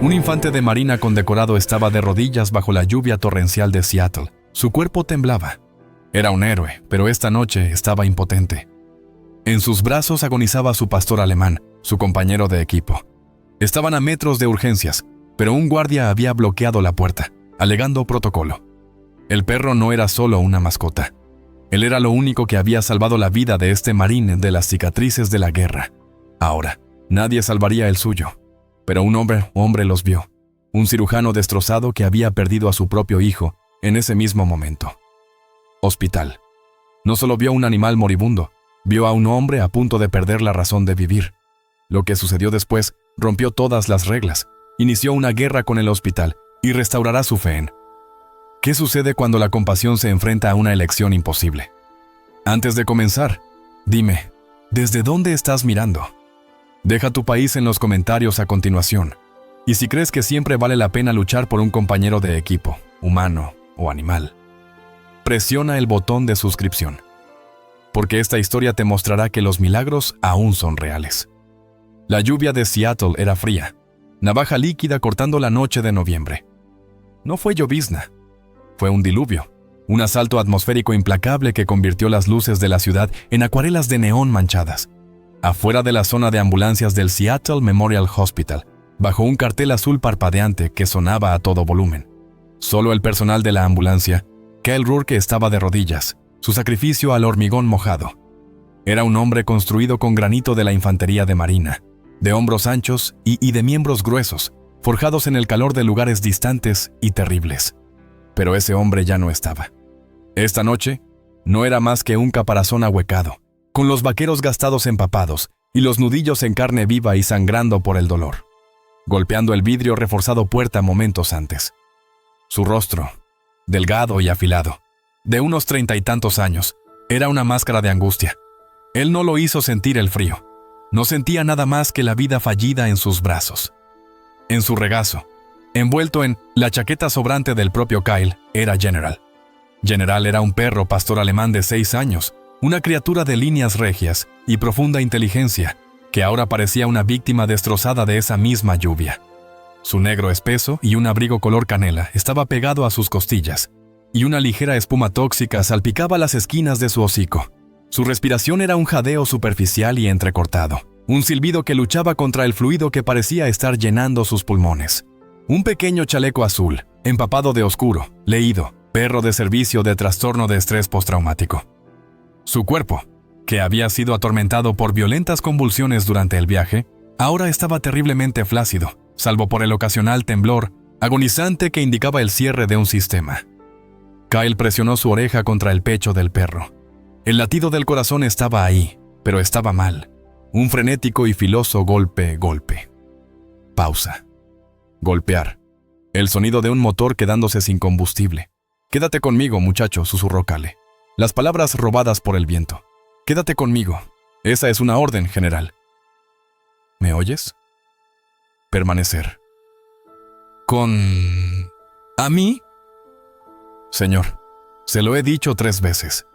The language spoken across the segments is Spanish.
Un infante de marina condecorado estaba de rodillas bajo la lluvia torrencial de Seattle. Su cuerpo temblaba. Era un héroe, pero esta noche estaba impotente. En sus brazos agonizaba su pastor alemán, su compañero de equipo. Estaban a metros de urgencias, pero un guardia había bloqueado la puerta, alegando protocolo. El perro no era solo una mascota. Él era lo único que había salvado la vida de este marín de las cicatrices de la guerra. Ahora, nadie salvaría el suyo. Pero un hombre los vio. Un cirujano destrozado que había perdido a su propio hijo en ese mismo momento. Hospital. No solo vio un animal moribundo, vio a un hombre a punto de perder la razón de vivir. Lo que sucedió después rompió todas las reglas, inició una guerra con el hospital y restaurará su fe en. ¿Qué sucede cuando la compasión se enfrenta a una elección imposible? Antes de comenzar, dime, ¿desde dónde estás mirando? Deja tu país en los comentarios a continuación. Y si crees que siempre vale la pena luchar por un compañero de equipo, humano o animal, presiona el botón de suscripción. Porque esta historia te mostrará que los milagros aún son reales. La lluvia de Seattle era fría, navaja líquida cortando la noche de noviembre. No fue llovizna, fue un diluvio, un asalto atmosférico implacable que convirtió las luces de la ciudad en acuarelas de neón manchadas. Afuera de la zona de ambulancias del Seattle Memorial Hospital, bajo un cartel azul parpadeante que sonaba a todo volumen. Solo el personal de la ambulancia, Kyle Rourke, estaba de rodillas, su sacrificio al hormigón mojado. Era un hombre construido con granito de la infantería de marina, de hombros anchos y de miembros gruesos, forjados en el calor de lugares distantes y terribles. Pero ese hombre ya no estaba. Esta noche no era más que un caparazón ahuecado, con los vaqueros gastados empapados y los nudillos en carne viva y sangrando por el dolor, golpeando el vidrio reforzado puerta momentos antes. Su rostro, delgado y afilado, de unos 30 y tantos años, era una máscara de angustia. Él no lo hizo sentir el frío. No sentía nada más que la vida fallida en sus brazos. En su regazo, envuelto en la chaqueta sobrante del propio Kyle, era General. General era un perro pastor alemán de 6 años, una criatura de líneas regias y profunda inteligencia, que ahora parecía una víctima destrozada de esa misma lluvia. Su negro espeso y un abrigo color canela estaba pegado a sus costillas, y una ligera espuma tóxica salpicaba las esquinas de su hocico. Su respiración era un jadeo superficial y entrecortado, un silbido que luchaba contra el fluido que parecía estar llenando sus pulmones. Un pequeño chaleco azul, empapado de oscuro, leído, perro de servicio de trastorno de estrés postraumático. Su cuerpo, que había sido atormentado por violentas convulsiones durante el viaje, ahora estaba terriblemente flácido, salvo por el ocasional temblor agonizante que indicaba el cierre de un sistema. Kyle presionó su oreja contra el pecho del perro. El latido del corazón estaba ahí, pero estaba mal. Un frenético y filoso golpe. Pausa. Golpear. El sonido de un motor quedándose sin combustible. «Quédate conmigo, muchacho», susurró Kyle. Las palabras robadas por el viento. «Quédate conmigo. Esa es una orden, general». «¿Me oyes?» Permanecer. ¿A mí?» «Señor, se lo he dicho 3 veces».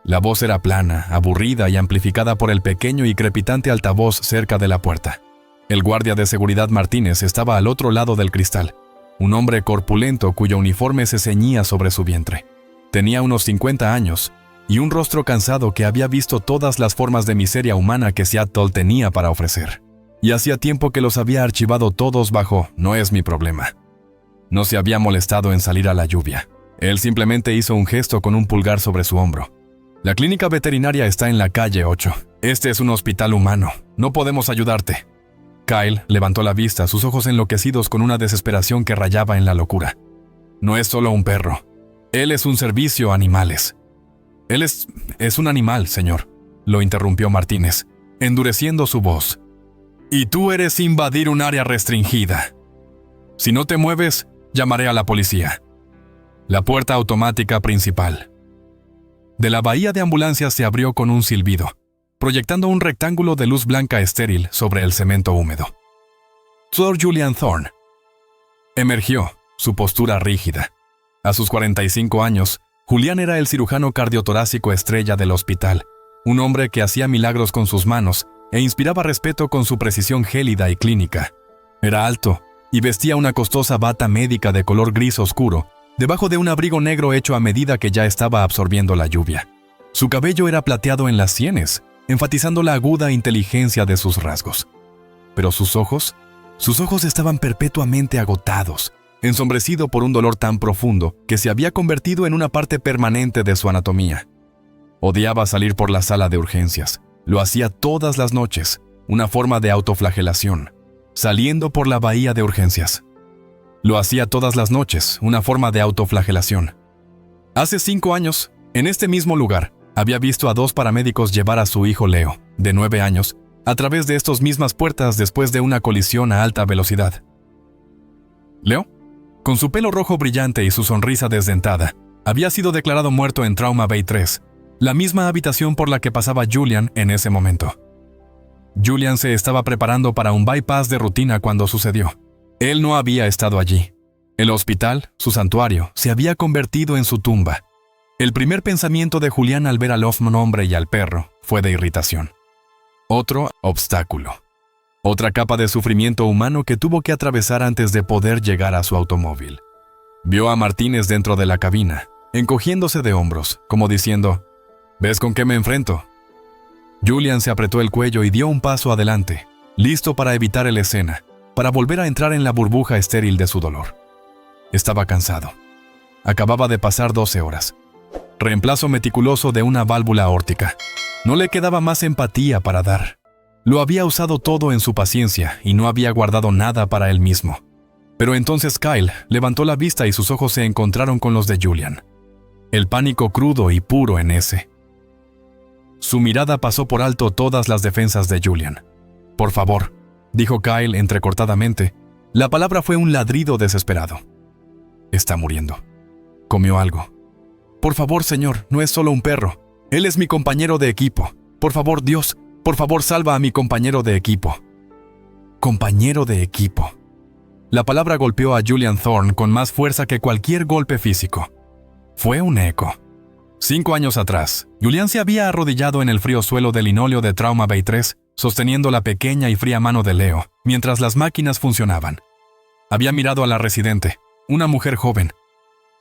La voz era plana, aburrida y amplificada por el pequeño y crepitante altavoz cerca de la puerta. El guardia de seguridad Martínez estaba al otro lado del cristal, un hombre corpulento cuyo uniforme se ceñía sobre su vientre. Tenía unos 50 años y un rostro cansado que había visto todas las formas de miseria humana que Seattle tenía para ofrecer. Y hacía tiempo que los había archivado todos bajo «no es mi problema». No se había molestado en salir a la lluvia. Él simplemente hizo un gesto con un pulgar sobre su hombro. «La clínica veterinaria está en la calle 8. Este es un hospital humano. No podemos ayudarte». Kyle levantó la vista, sus ojos enloquecidos con una desesperación que rayaba en la locura. «No es solo un perro. Él es un servicio a animales». «Él es un animal, señor», lo interrumpió Martínez, endureciendo su voz. «Y tú eres invadir un área restringida. Si no te mueves, llamaré a la policía». La puerta automática principal de la bahía de ambulancias se abrió con un silbido, proyectando un rectángulo de luz blanca estéril sobre el cemento húmedo. Sir Julian Thorne emergió, su postura rígida. A sus 45 años, Julián era el cirujano cardiotorácico estrella del hospital, un hombre que hacía milagros con sus manos e inspiraba respeto con su precisión gélida y clínica. Era alto, y vestía una costosa bata médica de color gris oscuro, debajo de un abrigo negro hecho a medida que ya estaba absorbiendo la lluvia. Su cabello era plateado en las sienes, enfatizando la aguda inteligencia de sus rasgos. Pero sus ojos estaban perpetuamente agotados, ensombrecido por un dolor tan profundo que se había convertido en una parte permanente de su anatomía. Odiaba salir por la sala de urgencias. Lo hacía todas las noches, una forma de autoflagelación, saliendo por la bahía de urgencias. Lo hacía todas las noches, una forma de autoflagelación. Hace 5 años, en este mismo lugar, había visto a 2 paramédicos llevar a su hijo Leo, de 9 años, a través de estas mismas puertas después de una colisión a alta velocidad. Leo, con su pelo rojo brillante y su sonrisa desdentada, había sido declarado muerto en Trauma Bay 3, la misma habitación por la que pasaba Julian en ese momento. Julian se estaba preparando para un bypass de rutina cuando sucedió. Él no había estado allí. El hospital, su santuario, se había convertido en su tumba. El primer pensamiento de Julián al ver al hombre y al perro fue de irritación. Otro obstáculo. Otra capa de sufrimiento humano que tuvo que atravesar antes de poder llegar a su automóvil. Vio a Martínez dentro de la cabina, encogiéndose de hombros, como diciendo, ¿ves con qué me enfrento? Julian se apretó el cuello y dio un paso adelante, listo para evitar la escena, para volver a entrar en la burbuja estéril de su dolor. Estaba cansado. Acababa de pasar 12 horas. Reemplazo meticuloso de una válvula aórtica. No le quedaba más empatía para dar. Lo había usado todo en su paciencia y no había guardado nada para él mismo. Pero entonces Kyle levantó la vista y sus ojos se encontraron con los de Julian. El pánico crudo y puro en ese. Su mirada pasó por alto todas las defensas de Julian. «Por favor», dijo Kyle entrecortadamente. La palabra fue un ladrido desesperado. «Está muriendo. Comió algo. Por favor, señor, no es solo un perro. Él es mi compañero de equipo. Por favor, Dios, por favor, salva a mi compañero de equipo». Compañero de equipo. La palabra golpeó a Julian Thorne con más fuerza que cualquier golpe físico. Fue un eco. 5 años atrás, Julian se había arrodillado en el frío suelo de linóleo de Trauma Bay 3, sosteniendo la pequeña y fría mano de Leo, mientras las máquinas funcionaban. Había mirado a la residente, una mujer joven,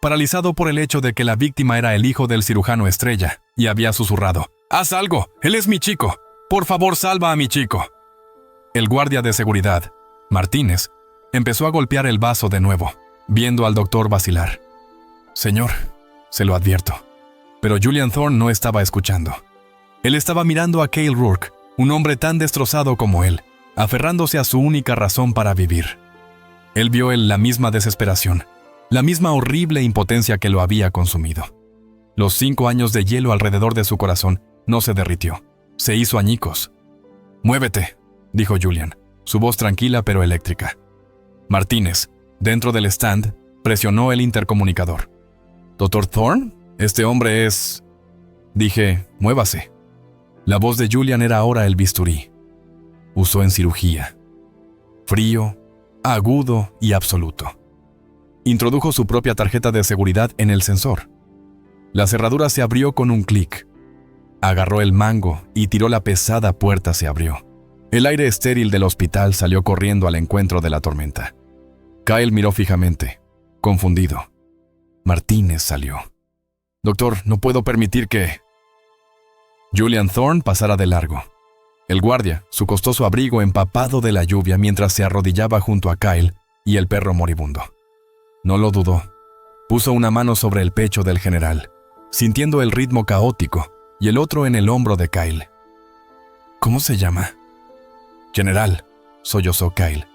paralizado por el hecho de que la víctima era el hijo del cirujano estrella, y había susurrado, «¡Haz algo! ¡Él es mi chico! ¡Por favor, salva a mi chico!». El guardia de seguridad, Martínez, empezó a golpear el vaso de nuevo, viendo al doctor vacilar. «Señor, se lo advierto». Pero Julian Thorne no estaba escuchando. Él estaba mirando a Cale Rourke, un hombre tan destrozado como él, aferrándose a su única razón para vivir. Él vio la misma desesperación, la misma horrible impotencia que lo había consumido. Los 5 años de hielo alrededor de su corazón no se derritió, se hizo añicos. «Muévete», dijo Julian, su voz tranquila pero eléctrica. Martínez, dentro del stand, presionó el intercomunicador. «¿Dr. Thorne? Este hombre es...». Dije, «Muévase». La voz de Julian era ahora el bisturí. Usó en cirugía. Frío, agudo y absoluto. Introdujo su propia tarjeta de seguridad en el sensor. La cerradura se abrió con un clic. Agarró el mango y tiró la pesada puerta se abrió. El aire estéril del hospital salió corriendo al encuentro de la tormenta. Kyle miró fijamente, confundido. Martínez salió. «Doctor, no puedo permitir que...». Julian Thorne pasara de largo. El guardia, su costoso abrigo empapado de la lluvia mientras se arrodillaba junto a Kyle y el perro moribundo. No lo dudó. Puso una mano sobre el pecho del general, sintiendo el ritmo caótico, y el otro en el hombro de Kyle. «¿Cómo se llama?» «General», sollozó Kyle.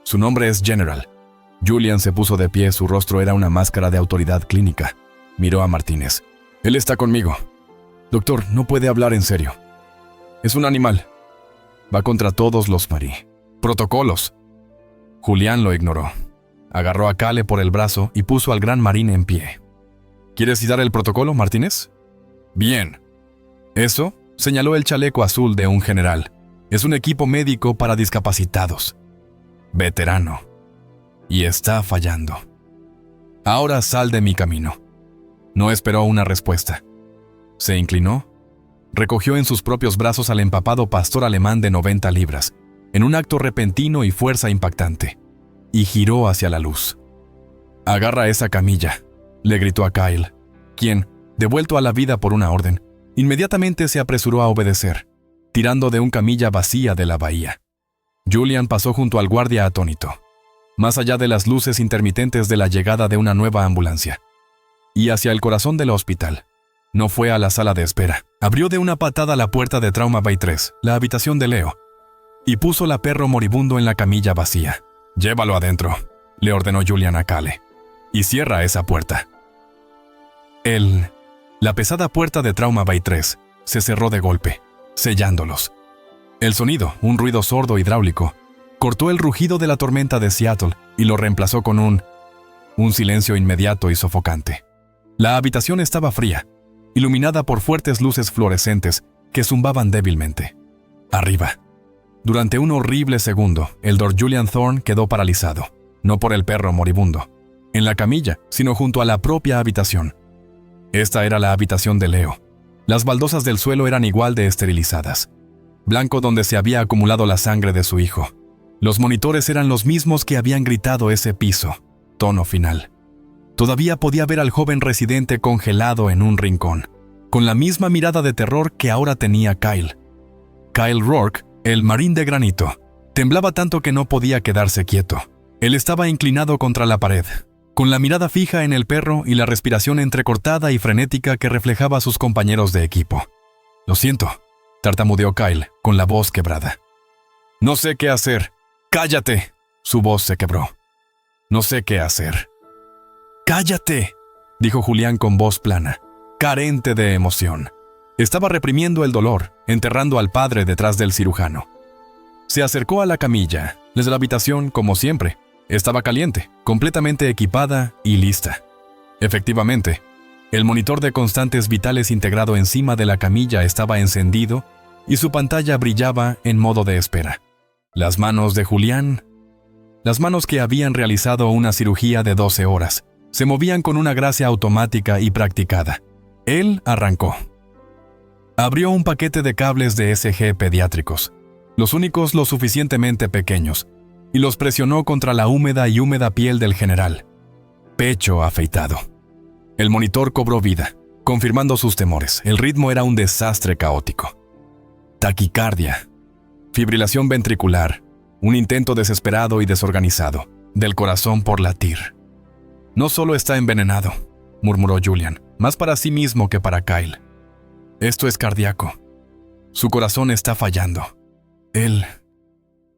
«Su nombre es General». Julian se puso de pie, su rostro era una máscara de autoridad clínica. Miró a Martínez. «Él está conmigo». «Doctor, no puede hablar en serio. Es un animal. Va contra todos los protocolos». Julián lo ignoró. Agarró a Kyle por el brazo y puso al gran marín en pie. «¿Quieres citar el protocolo, Martínez?» «Bien». «Eso», señaló el chaleco azul de un general, «es un equipo médico para discapacitados. Veterano. Y está fallando. Ahora sal de mi camino». No esperó una respuesta. Se inclinó, recogió en sus propios brazos al empapado pastor alemán de 90 libras, en un acto repentino y fuerza impactante. y giró hacia la luz. «Agarra esa camilla», le gritó a Kyle, quien, devuelto a la vida por una orden, inmediatamente se apresuró a obedecer, tirando de una camilla vacía de la bahía. Julian pasó junto al guardia atónito, más allá de las luces intermitentes de la llegada de una nueva ambulancia, y hacia el corazón del hospital. No fue a la sala de espera. Abrió de una patada la puerta de Trauma Bay 3, la habitación de Leo, y puso la perro moribundo en la camilla vacía. «Llévalo adentro», le ordenó Julian a Cale, «y cierra esa puerta». La pesada puerta de Trauma Bay 3 se cerró de golpe, sellándolos. El sonido, un ruido sordo hidráulico, cortó el rugido de la tormenta de Seattle y lo reemplazó con un silencio inmediato y sofocante. La habitación estaba fría, iluminada por fuertes luces fluorescentes que zumbaban débilmente. Arriba. Durante un horrible segundo, el Dr. Julian Thorne quedó paralizado, no por el perro moribundo, en la camilla, sino junto a la propia habitación. Esta era la habitación de Leo. Las baldosas del suelo eran igual de esterilizadas, blanco donde se había acumulado la sangre de su hijo. Los monitores eran los mismos que habían gritado ese piso, tono final. Todavía podía ver al joven residente congelado en un rincón, con la misma mirada de terror que ahora tenía Kyle. Kyle Rourke, el marín de granito, temblaba tanto que no podía quedarse quieto. Él estaba inclinado contra la pared, con la mirada fija en el perro y la respiración entrecortada y frenética que reflejaba a sus compañeros de equipo. «Lo siento», tartamudeó Kyle, con la voz quebrada. «No sé qué hacer». «Cállate», su voz se quebró. «No sé qué hacer». «¡Cállate!», dijo Julián con voz plana, carente de emoción. Estaba reprimiendo el dolor, enterrando al padre detrás del cirujano. Se acercó a la camilla. Desde la habitación, como siempre, estaba caliente, completamente equipada y lista. Efectivamente, el monitor de constantes vitales integrado encima de la camilla estaba encendido y su pantalla brillaba en modo de espera. Las manos de Julián, las manos que habían realizado una cirugía de 12 horas, se movían con una gracia automática y practicada. Él arrancó. Abrió un paquete de cables de ECG pediátricos, los únicos lo suficientemente pequeños, y los presionó contra la húmeda piel del general. Pecho afeitado. El monitor cobró vida, confirmando sus temores. El ritmo era un desastre caótico. Taquicardia, fibrilación ventricular, un intento desesperado y desorganizado del corazón por latir. «No solo está envenenado», murmuró Julian, más para sí mismo que para Kyle. «Esto es cardíaco. Su corazón está fallando. Él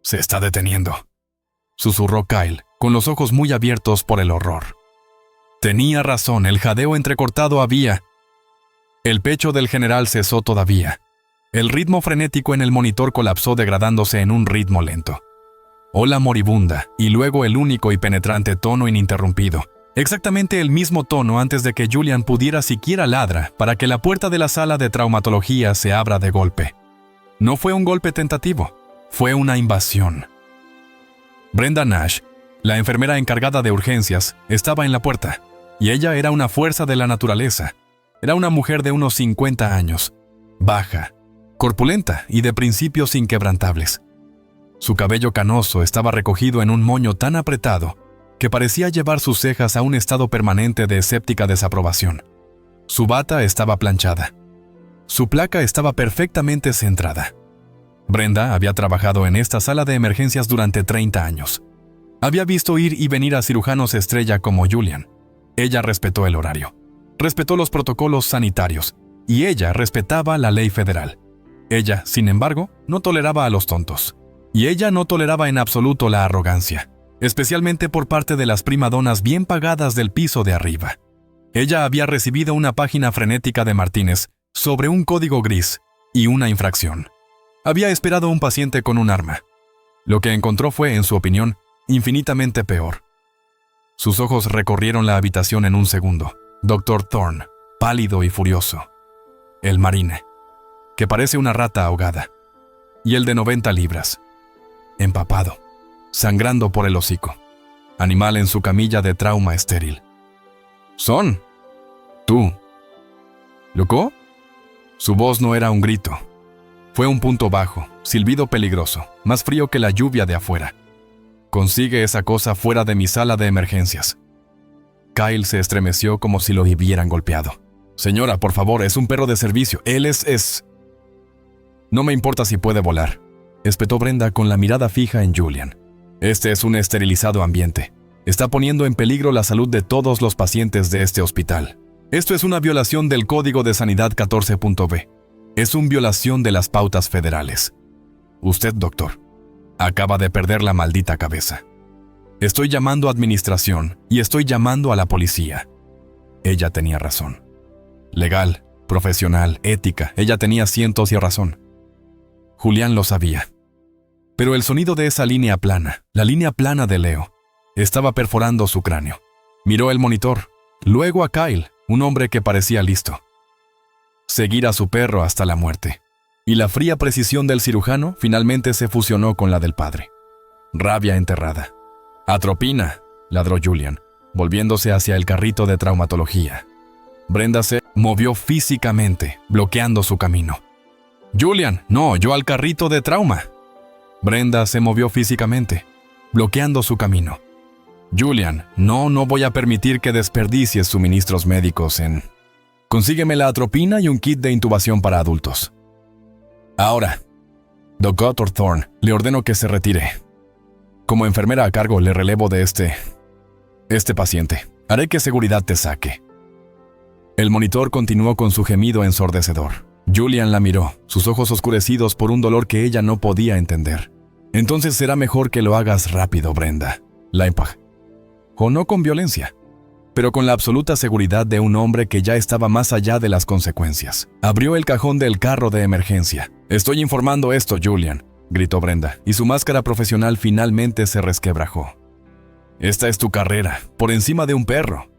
se está deteniendo», susurró Kyle, con los ojos muy abiertos por el horror. Tenía razón, el jadeo entrecortado había. El pecho del general cesó todavía. El ritmo frenético en el monitor colapsó degradándose en un ritmo lento. Ola moribunda, y luego el único y penetrante tono ininterrumpido. Exactamente el mismo tono antes de que Julian pudiera siquiera ladrar para que la puerta de la sala de traumatología se abra de golpe. No fue un golpe tentativo, fue una invasión. Brenda Nash, la enfermera encargada de urgencias, estaba en la puerta, y ella era una fuerza de la naturaleza. Era una mujer de unos 50 años, baja, corpulenta y de principios inquebrantables. Su cabello canoso estaba recogido en un moño tan apretado que parecía llevar sus cejas a un estado permanente de escéptica desaprobación. Su bata estaba planchada. Su placa estaba perfectamente centrada. Brenda había trabajado en esta sala de emergencias durante 30 años. Había visto ir y venir a cirujanos estrella como Julian. Ella respetó el horario, respetó los protocolos sanitarios, y ella respetaba la ley federal. Ella, sin embargo, no toleraba a los tontos. Y ella no toleraba en absoluto la arrogancia, especialmente por parte de las primadonas bien pagadas del piso de arriba. Ella había recibido una página frenética de Martínez sobre un código gris y una infracción. Había esperado un paciente con un arma. Lo que encontró fue, en su opinión, infinitamente peor. Sus ojos recorrieron la habitación en un segundo. Dr. Thorne, pálido y furioso. El marine, que parece una rata ahogada. Y el de 90 libras, empapado, sangrando por el hocico. Animal en su camilla de trauma estéril. «Son. ¿Tú? ¿Loco?» Su voz no era un grito. Fue un punto bajo, silbido peligroso, más frío que la lluvia de afuera. consigue esa cosa fuera de mi sala de emergencias. Kyle se estremeció como si lo hubieran golpeado. Señora, por favor, es un perro de servicio. Él es... No me importa si puede volar, espetó Brenda con la mirada fija en Julian. Este es un esterilizado ambiente. Está poniendo en peligro la salud de todos los pacientes de este hospital. Esto es una violación del Código de Sanidad 14.b. Es una violación de las pautas federales. Usted, doctor, acaba de perder la maldita cabeza. Estoy llamando a administración y estoy llamando a la policía. Ella tenía razón. Legal, profesional, ética, ella tenía cientos y razón. Julián lo sabía. Pero el sonido de esa línea plana, la línea plana de Leo, estaba perforando su cráneo. Miró el monitor, luego a Kyle, un hombre que parecía listo. Seguir a su perro hasta la muerte. Y la fría precisión del cirujano finalmente se fusionó con la del padre. Rabia enterrada. Atropina, ladró Julian, volviéndose hacia el carrito de traumatología. Brenda se movió físicamente, bloqueando su camino. Julian, no, yo al carrito de trauma. Brenda se movió físicamente, bloqueando su camino. Julian, no voy a permitir que desperdicies suministros médicos en... Consígueme la atropina y un kit de intubación para adultos. Ahora, Dr. Thorne, le ordeno que se retire. Como enfermera a cargo le relevo de este paciente. Haré que seguridad te saque. El monitor continuó con su gemido ensordecedor. Julian la miró, sus ojos oscurecidos por un dolor que ella no podía entender. Entonces será mejor que lo hagas rápido, Brenda. La empujó. O no con violencia, pero con la absoluta seguridad de un hombre que ya estaba más allá de las consecuencias. Abrió el cajón del carro de emergencia. Estoy informando esto, Julian, gritó Brenda, y su máscara profesional finalmente se resquebrajó. Esta es tu carrera, por encima de un perro.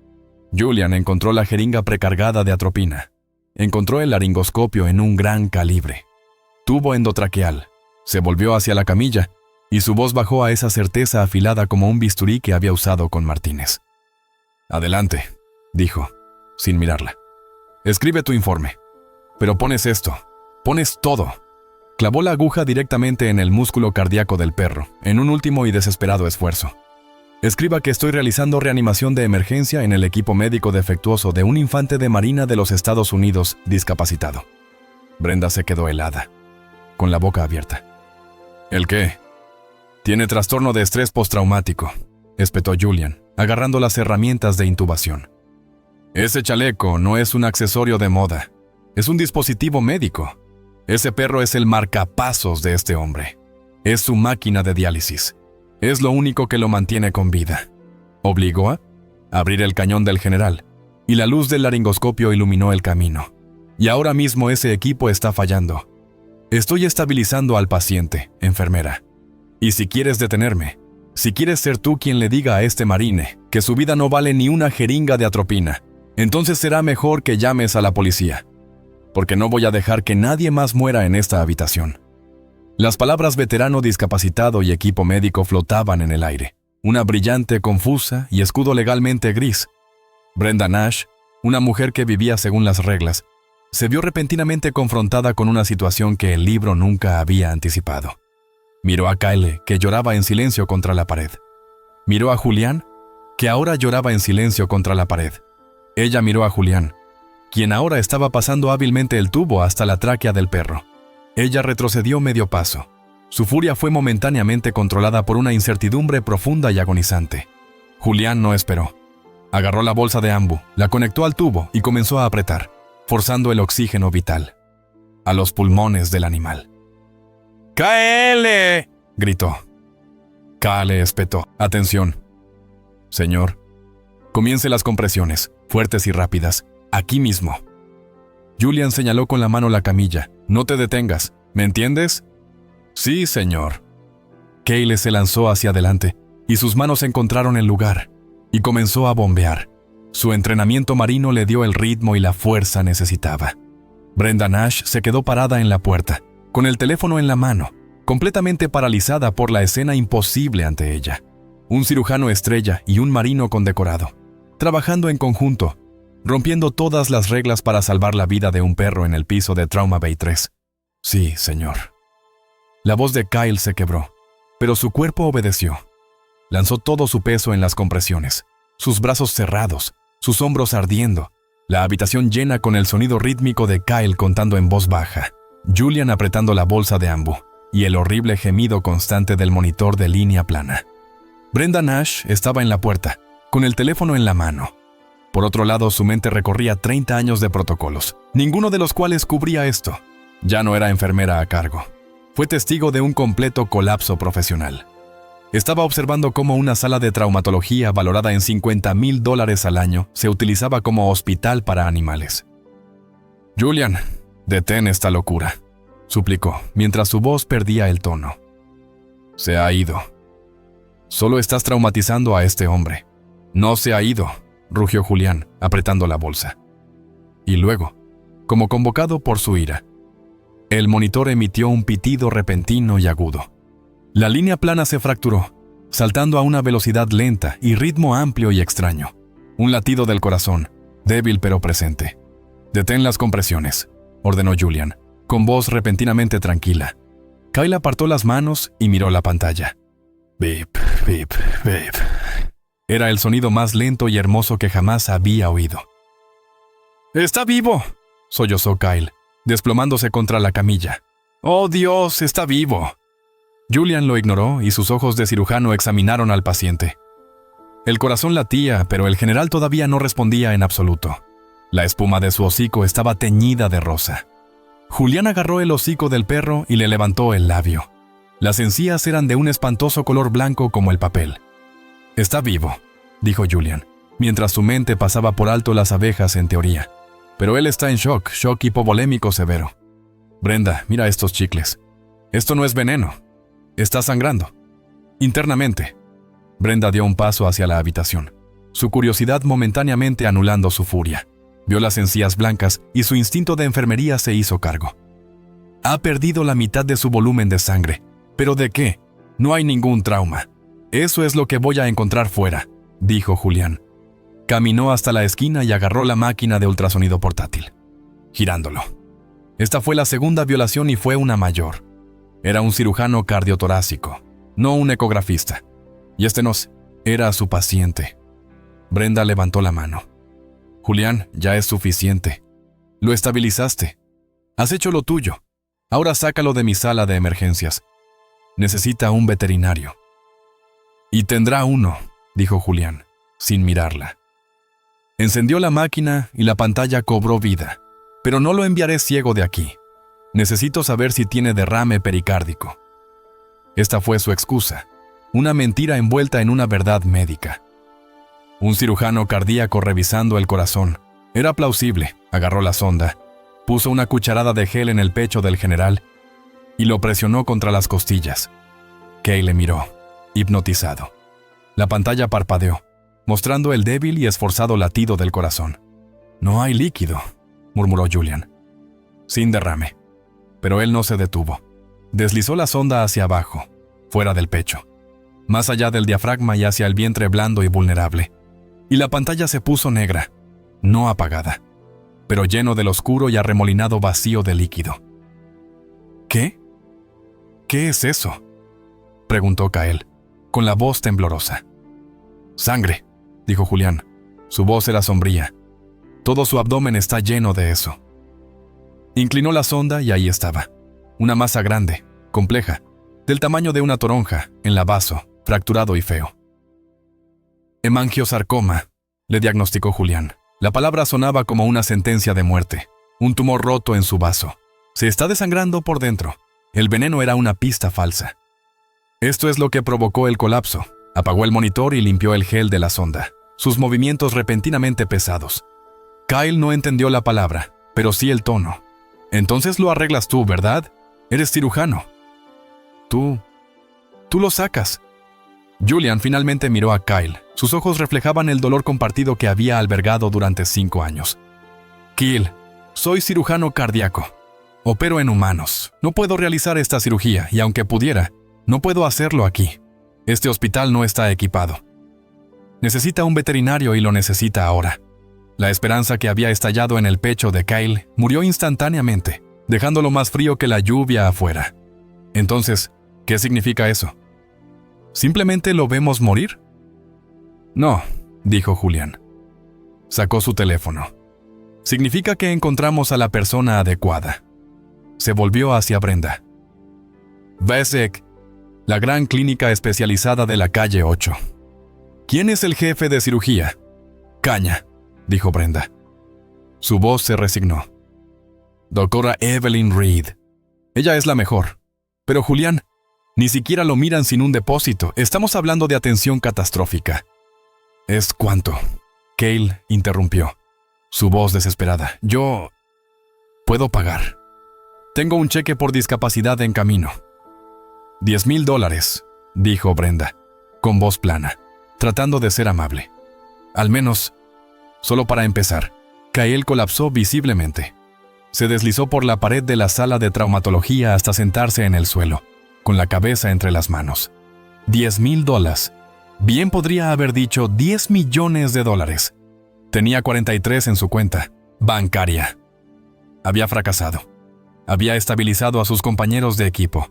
Julian encontró la jeringa precargada de atropina. Encontró el laringoscopio en un gran calibre. Tubo endotraqueal. Se volvió hacia la camilla, y su voz bajó a esa certeza afilada como un bisturí que había usado con Martínez. Adelante, dijo, sin mirarla. Escribe tu informe. Pero pones esto. Pones todo. Clavó la aguja directamente en el músculo cardíaco del perro, en un último y desesperado esfuerzo. Escriba que estoy realizando reanimación de emergencia en el equipo médico defectuoso de un infante de marina de los Estados Unidos discapacitado. Brenda se quedó helada, con la boca abierta. ¿El qué? Tiene trastorno de estrés postraumático, espetó Julian, agarrando las herramientas de intubación. Ese chaleco no es un accesorio de moda, es un dispositivo médico. Ese perro es el marcapasos de este hombre. Es su máquina de diálisis. Es lo único que lo mantiene con vida. Obligó a abrir el cañón del general, y la luz del laringoscopio iluminó el camino. Y ahora mismo ese equipo está fallando. Estoy estabilizando al paciente, enfermera. Y si quieres detenerme, si quieres ser tú quien le diga a este marine que su vida no vale ni una jeringa de atropina, entonces será mejor que llames a la policía, porque no voy a dejar que nadie más muera en esta habitación. Las palabras veterano discapacitado y equipo médico flotaban en el aire, una brillante, confusa y escudo legalmente gris. Brenda Nash, una mujer que vivía según las reglas, se vio repentinamente confrontada con una situación que el libro nunca había anticipado. Miró a Kyle, que lloraba en silencio contra la pared. Miró a Julián, que ahora lloraba en silencio contra la pared. Ella miró a Julián, quien ahora estaba pasando hábilmente el tubo hasta la tráquea del perro. Ella retrocedió medio paso. Su furia fue momentáneamente controlada por una incertidumbre profunda y agonizante. Julián no esperó. Agarró la bolsa de ambu, la conectó al tubo y comenzó a apretar, forzando el oxígeno vital a los pulmones del animal. ¡KL! Gritó. KL espetó. Atención. Señor, comience las compresiones, fuertes y rápidas, aquí mismo. Julian señaló con la mano la camilla. No te detengas, ¿me entiendes? Sí, señor. Kyle se lanzó hacia adelante, y sus manos encontraron el lugar, y comenzó a bombear. Su entrenamiento marino le dio el ritmo y la fuerza necesitaba. Brenda Nash se quedó parada en la puerta, con el teléfono en la mano, completamente paralizada por la escena imposible ante ella. Un cirujano estrella y un marino condecorado, trabajando en conjunto, rompiendo todas las reglas para salvar la vida de un perro en el piso de Trauma Bay 3. Sí, señor. La voz de Kyle se quebró, pero su cuerpo obedeció. Lanzó todo su peso en las compresiones, sus brazos cerrados, sus hombros ardiendo, la habitación llena con el sonido rítmico de Kyle contando en voz baja, Julian apretando la bolsa de Ambu y el horrible gemido constante del monitor de línea plana. Brenda Nash estaba en la puerta, con el teléfono en la mano. Por otro lado, su mente recorría 30 años de protocolos, ninguno de los cuales cubría esto. Ya no era enfermera a cargo. Fue testigo de un completo colapso profesional. Estaba observando cómo una sala de traumatología valorada en $50,000 al año se utilizaba como hospital para animales. «Julian, detén esta locura», suplicó, mientras su voz perdía el tono. «Se ha ido. Solo estás traumatizando a este hombre». «No se ha ido», rugió Julián, apretando la bolsa. Y luego, como convocado por su ira, el monitor emitió un pitido repentino y agudo. La línea plana se fracturó, saltando a una velocidad lenta y ritmo amplio y extraño. Un latido del corazón, débil pero presente. «Detén las compresiones», ordenó Julian, con voz repentinamente tranquila. Kyle apartó las manos y miró la pantalla. Bip, bip, bip. Era el sonido más lento y hermoso que jamás había oído. «¡Está vivo!», sollozó Kyle, desplomándose contra la camilla. «¡Oh, Dios, está vivo!». Julian lo ignoró y sus ojos de cirujano examinaron al paciente. El corazón latía, pero el general todavía no respondía en absoluto. La espuma de su hocico estaba teñida de rosa. Julián agarró el hocico del perro y le levantó el labio. Las encías eran de un espantoso color blanco como el papel. «Está vivo», dijo Julian, mientras su mente pasaba por alto las abejas en teoría. «Pero él está en shock hipovolémico severo. Brenda, mira estos chicles. Esto no es veneno. Está sangrando. Internamente». Brenda dio un paso hacia la habitación, su curiosidad momentáneamente anulando su furia. Vio las encías blancas y su instinto de enfermería se hizo cargo. «Ha perdido la mitad de su volumen de sangre. ¿Pero de qué? No hay ningún trauma. Eso es lo que voy a encontrar fuera», dijo Julián. Caminó hasta la esquina y agarró la máquina de ultrasonido portátil, girándolo. Esta fue la segunda violación y fue una mayor. Era un cirujano cardiotorácico, no un ecografista. Y este no era su paciente. Brenda levantó la mano. «Julián, ya es suficiente. Lo estabilizaste. Has hecho lo tuyo. Ahora sácalo de mi sala de emergencias. Necesita un veterinario». «Y tendrá uno», dijo Julián, sin mirarla. Encendió la máquina y la pantalla cobró vida. «Pero no lo enviaré ciego de aquí. Necesito saber si tiene derrame pericárdico». Esta fue su excusa, una mentira envuelta en una verdad médica. Un cirujano cardíaco revisando el corazón. Era plausible. Agarró la sonda, puso una cucharada de gel en el pecho del general y lo presionó contra las costillas. Kay le miró, hipnotizado. La pantalla parpadeó, mostrando el débil y esforzado latido del corazón. «No hay líquido», murmuró Julian. «Sin derrame». Pero él no se detuvo. Deslizó la sonda hacia abajo, fuera del pecho, más allá del diafragma y hacia el vientre blando y vulnerable. Y la pantalla se puso negra, no apagada, pero lleno del oscuro y arremolinado vacío de líquido. «¿Qué? ¿Qué es eso?», preguntó Kyle, con la voz temblorosa. «Sangre», dijo Julián. Su voz era sombría. «Todo su abdomen está lleno de eso». Inclinó la sonda y ahí estaba. Una masa grande, compleja, del tamaño de una toronja, en la vaso, fracturado y feo. «Hemangiosarcoma», le diagnosticó Julián. La palabra sonaba como una sentencia de muerte. Un tumor roto en su vaso. Se está desangrando por dentro. El veneno era una pista falsa. Esto es lo que provocó el colapso. Apagó el monitor y limpió el gel de la sonda, sus movimientos repentinamente pesados. Kyle no entendió la palabra, pero sí el tono. «Entonces lo arreglas tú, ¿verdad? Eres cirujano. Tú lo sacas». Julian finalmente miró a Kyle. Sus ojos reflejaban el dolor compartido que había albergado durante 5 años. «Kyle, soy cirujano cardíaco. Opero en humanos. No puedo realizar esta cirugía y aunque pudiera, no puedo hacerlo aquí. Este hospital no está equipado. Necesita un veterinario y lo necesita ahora». La esperanza que había estallado en el pecho de Kyle murió instantáneamente, dejándolo más frío que la lluvia afuera. Entonces, ¿qué significa eso? ¿Simplemente lo vemos morir? No, dijo Julián. Sacó su teléfono. Significa que encontramos a la persona adecuada. Se volvió hacia Brenda. VESEC, la gran clínica especializada de la calle 8. ¿Quién es el jefe de cirugía? Caña, dijo Brenda. Su voz se resignó. Doctora Evelyn Reed. Ella es la mejor. Pero Julián, ni siquiera lo miran sin un depósito. Estamos hablando de atención catastrófica. ¿Es cuánto? Cale interrumpió. Su voz desesperada. Yo puedo pagar. Tengo un cheque por discapacidad en camino. $10,000, dijo Brenda, con voz plana, tratando de ser amable. Al menos, solo para empezar. Cale colapsó visiblemente. Se deslizó por la pared de la sala de traumatología hasta sentarse en el suelo, con la cabeza entre las manos. $10,000. Bien podría haber dicho $10 millones. Tenía 43 en su cuenta bancaria. Había fracasado. Había estabilizado a sus compañeros de equipo,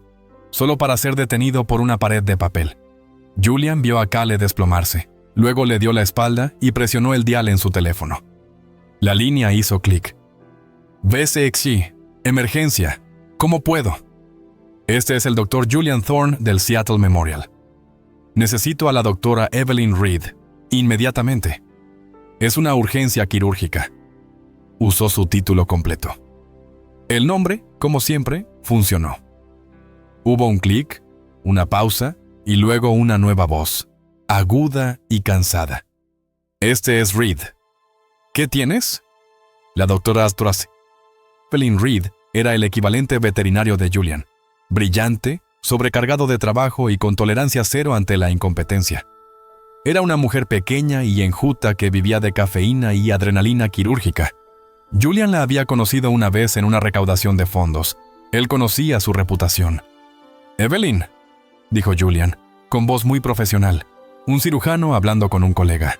solo para ser detenido por una pared de papel. Julian vio a Cale desplomarse, luego le dio la espalda y presionó el dial en su teléfono. La línea hizo clic. VSXG, emergencia, ¿cómo puedo? Este es el Dr. Julian Thorne del Seattle Memorial. Necesito a la doctora Evelyn Reed, inmediatamente. Es una urgencia quirúrgica. Usó su título completo. El nombre, como siempre, funcionó. Hubo un clic, una pausa y luego una nueva voz, aguda y cansada. Este es Reed. ¿Qué tienes? La doctora Astras. Evelyn Reed era el equivalente veterinario de Julian, brillante, sobrecargado de trabajo y con tolerancia cero ante la incompetencia. Era una mujer pequeña y enjuta que vivía de cafeína y adrenalina quirúrgica. Julian la había conocido una vez en una recaudación de fondos. Él conocía su reputación. «Evelyn», dijo Julian, con voz muy profesional, un cirujano hablando con un colega.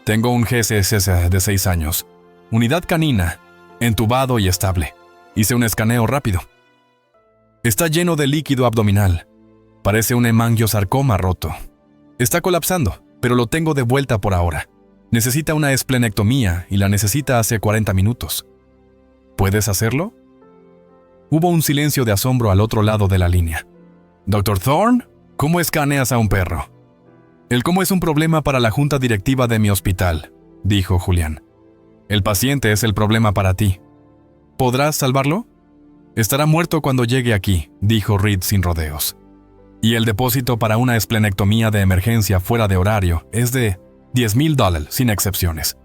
«Tengo un GSS de 6 años, unidad canina, entubado y estable. Hice un escaneo rápido. Está lleno de líquido abdominal. Parece un hemangiosarcoma roto. Está colapsando, pero lo tengo de vuelta por ahora. Necesita una esplenectomía y la necesita hace 40 minutos. ¿Puedes hacerlo?» Hubo un silencio de asombro al otro lado de la línea. «Dr. Thorne, ¿cómo escaneas a un perro?» «El cómo es un problema para la junta directiva de mi hospital», dijo Julián. «El paciente es el problema para ti. ¿Podrás salvarlo?» «Estará muerto cuando llegue aquí», dijo Reed sin rodeos. «Y el depósito para una esplenectomía de emergencia fuera de horario es de $10,000 sin excepciones.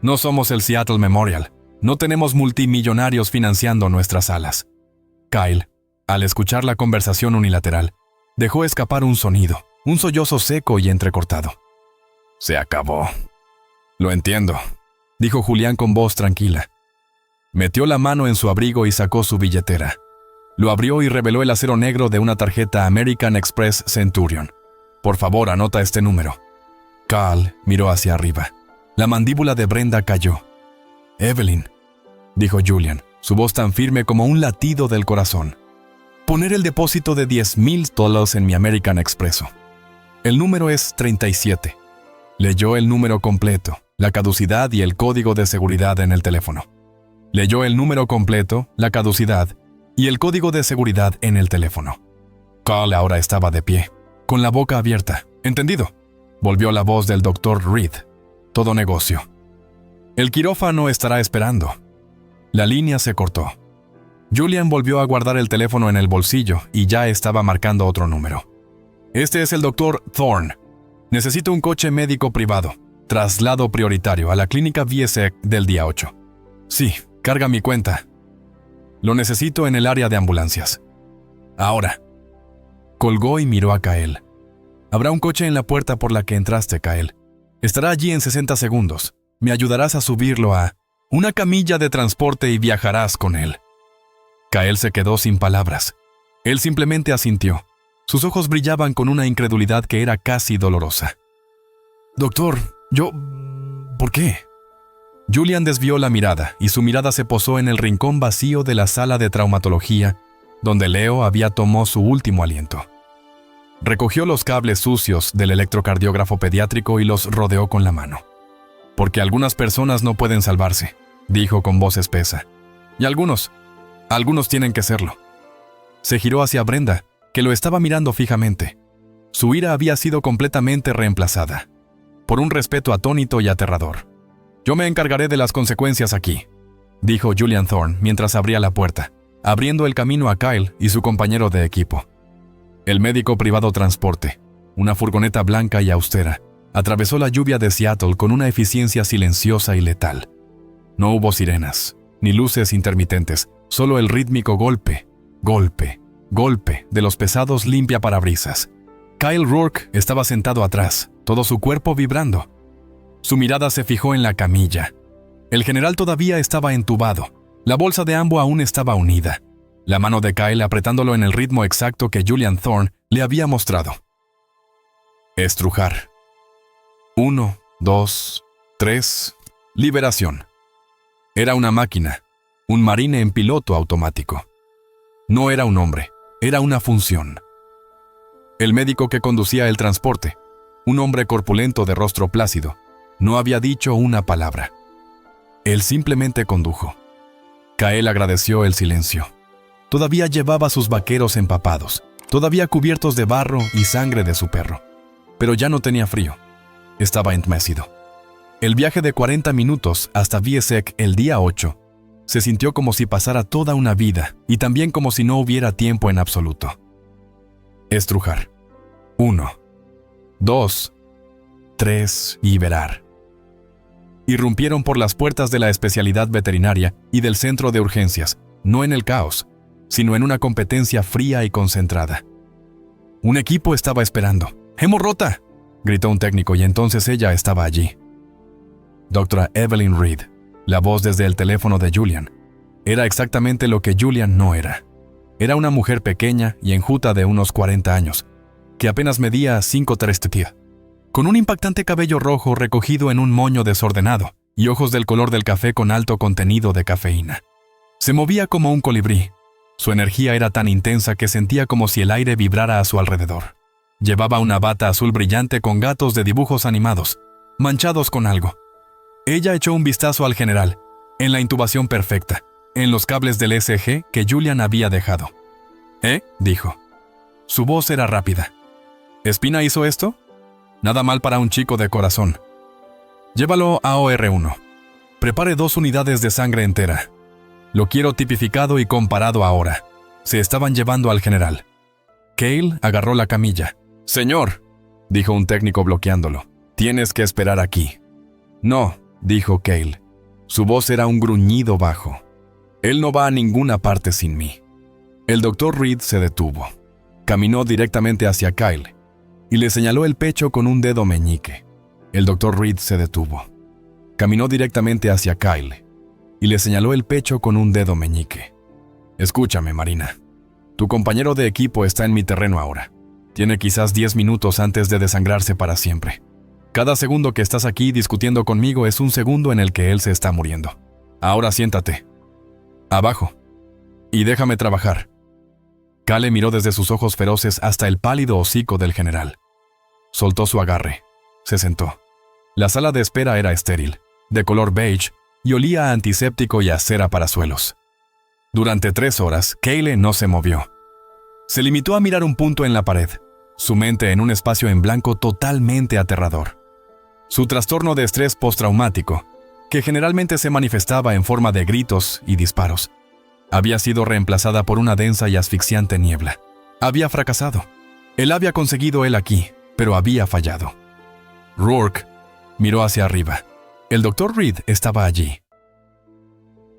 No somos el Seattle Memorial. No tenemos multimillonarios financiando nuestras salas». Kyle, al escuchar la conversación unilateral, dejó escapar un sonido, un sollozo seco y entrecortado. «Se acabó». «Lo entiendo», dijo Julián con voz tranquila. Metió la mano en su abrigo y sacó su billetera. Lo abrió y reveló el acero negro de una tarjeta American Express Centurion. «Por favor, anota este número». Carl miró hacia arriba. La mandíbula de Brenda cayó. «Evelyn», dijo Julian, su voz tan firme como un latido del corazón. «Poner el depósito de $10,000 en mi American Expresso. El número es 37. Leyó el número completo, la caducidad y el código de seguridad en el teléfono. Leyó el número completo, la caducidad y el código de seguridad en el teléfono. Carl ahora estaba de pie, con la boca abierta. «Entendido», volvió la voz del Dr. Reed. «Todo negocio. El quirófano estará esperando». La línea se cortó. Julian volvió a guardar el teléfono en el bolsillo y ya estaba marcando otro número. «Este es el Dr. Thorne. Necesito un coche médico privado. Traslado prioritario a la clínica VSEC del día 8. Sí, carga mi cuenta. Lo necesito en el área de ambulancias. Ahora». Colgó y miró a Kyle. «Habrá un coche en la puerta por la que entraste, Kyle. Estará allí en 60 segundos. Me ayudarás a subirlo a una camilla de transporte y viajarás con él». Kyle se quedó sin palabras. Él simplemente asintió. Sus ojos brillaban con una incredulidad que era casi dolorosa. «Doctor, ¿por qué?» Julian desvió la mirada y su mirada se posó en el rincón vacío de la sala de traumatología, donde Leo había tomado su último aliento. Recogió los cables sucios del electrocardiógrafo pediátrico y los rodeó con la mano. «Porque algunas personas no pueden salvarse», dijo con voz espesa. «Y algunos tienen que serlo». Se giró hacia Brenda, que lo estaba mirando fijamente. Su ira había sido completamente reemplazada por un respeto atónito y aterrador. «Yo me encargaré de las consecuencias aquí», dijo Julian Thorne mientras abría la puerta, abriendo el camino a Kyle y su compañero de equipo. El médico privado transporte, una furgoneta blanca y austera, atravesó la lluvia de Seattle con una eficiencia silenciosa y letal. No hubo sirenas, ni luces intermitentes, solo el rítmico golpe, golpe, golpe de los pesados limpiaparabrisas. Kyle Rourke estaba sentado atrás, todo su cuerpo vibrando. Su mirada se fijó en la camilla. El general todavía estaba entubado. La bolsa de ambo aún estaba unida. La mano de Kyle apretándolo en el ritmo exacto que Julian Thorne le había mostrado. Estrujar. 1, 2, 3. Liberación. Era una máquina, un marine en piloto automático. No era un hombre, era una función. El médico que conducía el transporte, un hombre corpulento de rostro plácido, no había dicho una palabra. Él simplemente condujo. Kyle agradeció el silencio. Todavía llevaba sus vaqueros empapados, todavía cubiertos de barro y sangre de su perro. Pero ya no tenía frío. Estaba entumecido. El viaje de 40 minutos hasta Viesek el día 8 se sintió como si pasara toda una vida y también como si no hubiera tiempo en absoluto. Estrujar. 1, 2, 3 y verar. Irrumpieron por las puertas de la especialidad veterinaria y del centro de urgencias, no en el caos, sino en una competencia fría y concentrada. Un equipo estaba esperando. «¡Hemos rota!», gritó un técnico y entonces ella estaba allí. Doctora Evelyn Reed, la voz desde el teléfono de Julian. Era exactamente lo que Julian no era. Era una mujer pequeña y enjuta de unos 40 años, que apenas medía 5'3", con un impactante cabello rojo recogido en un moño desordenado y ojos del color del café con alto contenido de cafeína. Se movía como un colibrí. Su energía era tan intensa que sentía como si el aire vibrara a su alrededor. Llevaba una bata azul brillante con gatos de dibujos animados, manchados con algo. Ella echó un vistazo al general, en la intubación perfecta, en los cables del ECG que Julian había dejado. Dijo. Su voz era rápida. ¿Espina hizo esto? Nada mal para un chico de corazón. Llévalo a OR1. Prepare 2 unidades de sangre entera. Lo quiero tipificado y comparado ahora. Se estaban llevando al general. Kyle agarró la camilla. «Señor», dijo un técnico bloqueándolo, «tienes que esperar aquí». «No», dijo Kyle. Su voz era un gruñido bajo. «Él no va a ninguna parte sin mí». El doctor Reed se detuvo. Caminó directamente hacia Kyle y le señaló el pecho con un dedo meñique. El doctor Reed se detuvo. Caminó directamente hacia Kyle y le señaló el pecho con un dedo meñique. «Escúchame, Marina. Tu compañero de equipo está en mi terreno ahora. Tiene quizás 10 minutos antes de desangrarse para siempre. Cada segundo que estás aquí discutiendo conmigo es un segundo en el que él se está muriendo. Ahora siéntate. Abajo. Y déjame trabajar». Kyle miró desde sus ojos feroces hasta el pálido hocico del general. Soltó su agarre. Se sentó. La sala de espera era estéril, de color beige, y olía a antiséptico y a cera para suelos. Durante 3 horas, Kyle no se movió. Se limitó a mirar un punto en la pared, su mente en un espacio en blanco totalmente aterrador. Su trastorno de estrés postraumático, que generalmente se manifestaba en forma de gritos y disparos, había sido reemplazada por una densa y asfixiante niebla. Había fracasado. Él había conseguido él aquí, pero había fallado. Rourke miró hacia arriba. El doctor Reed estaba allí.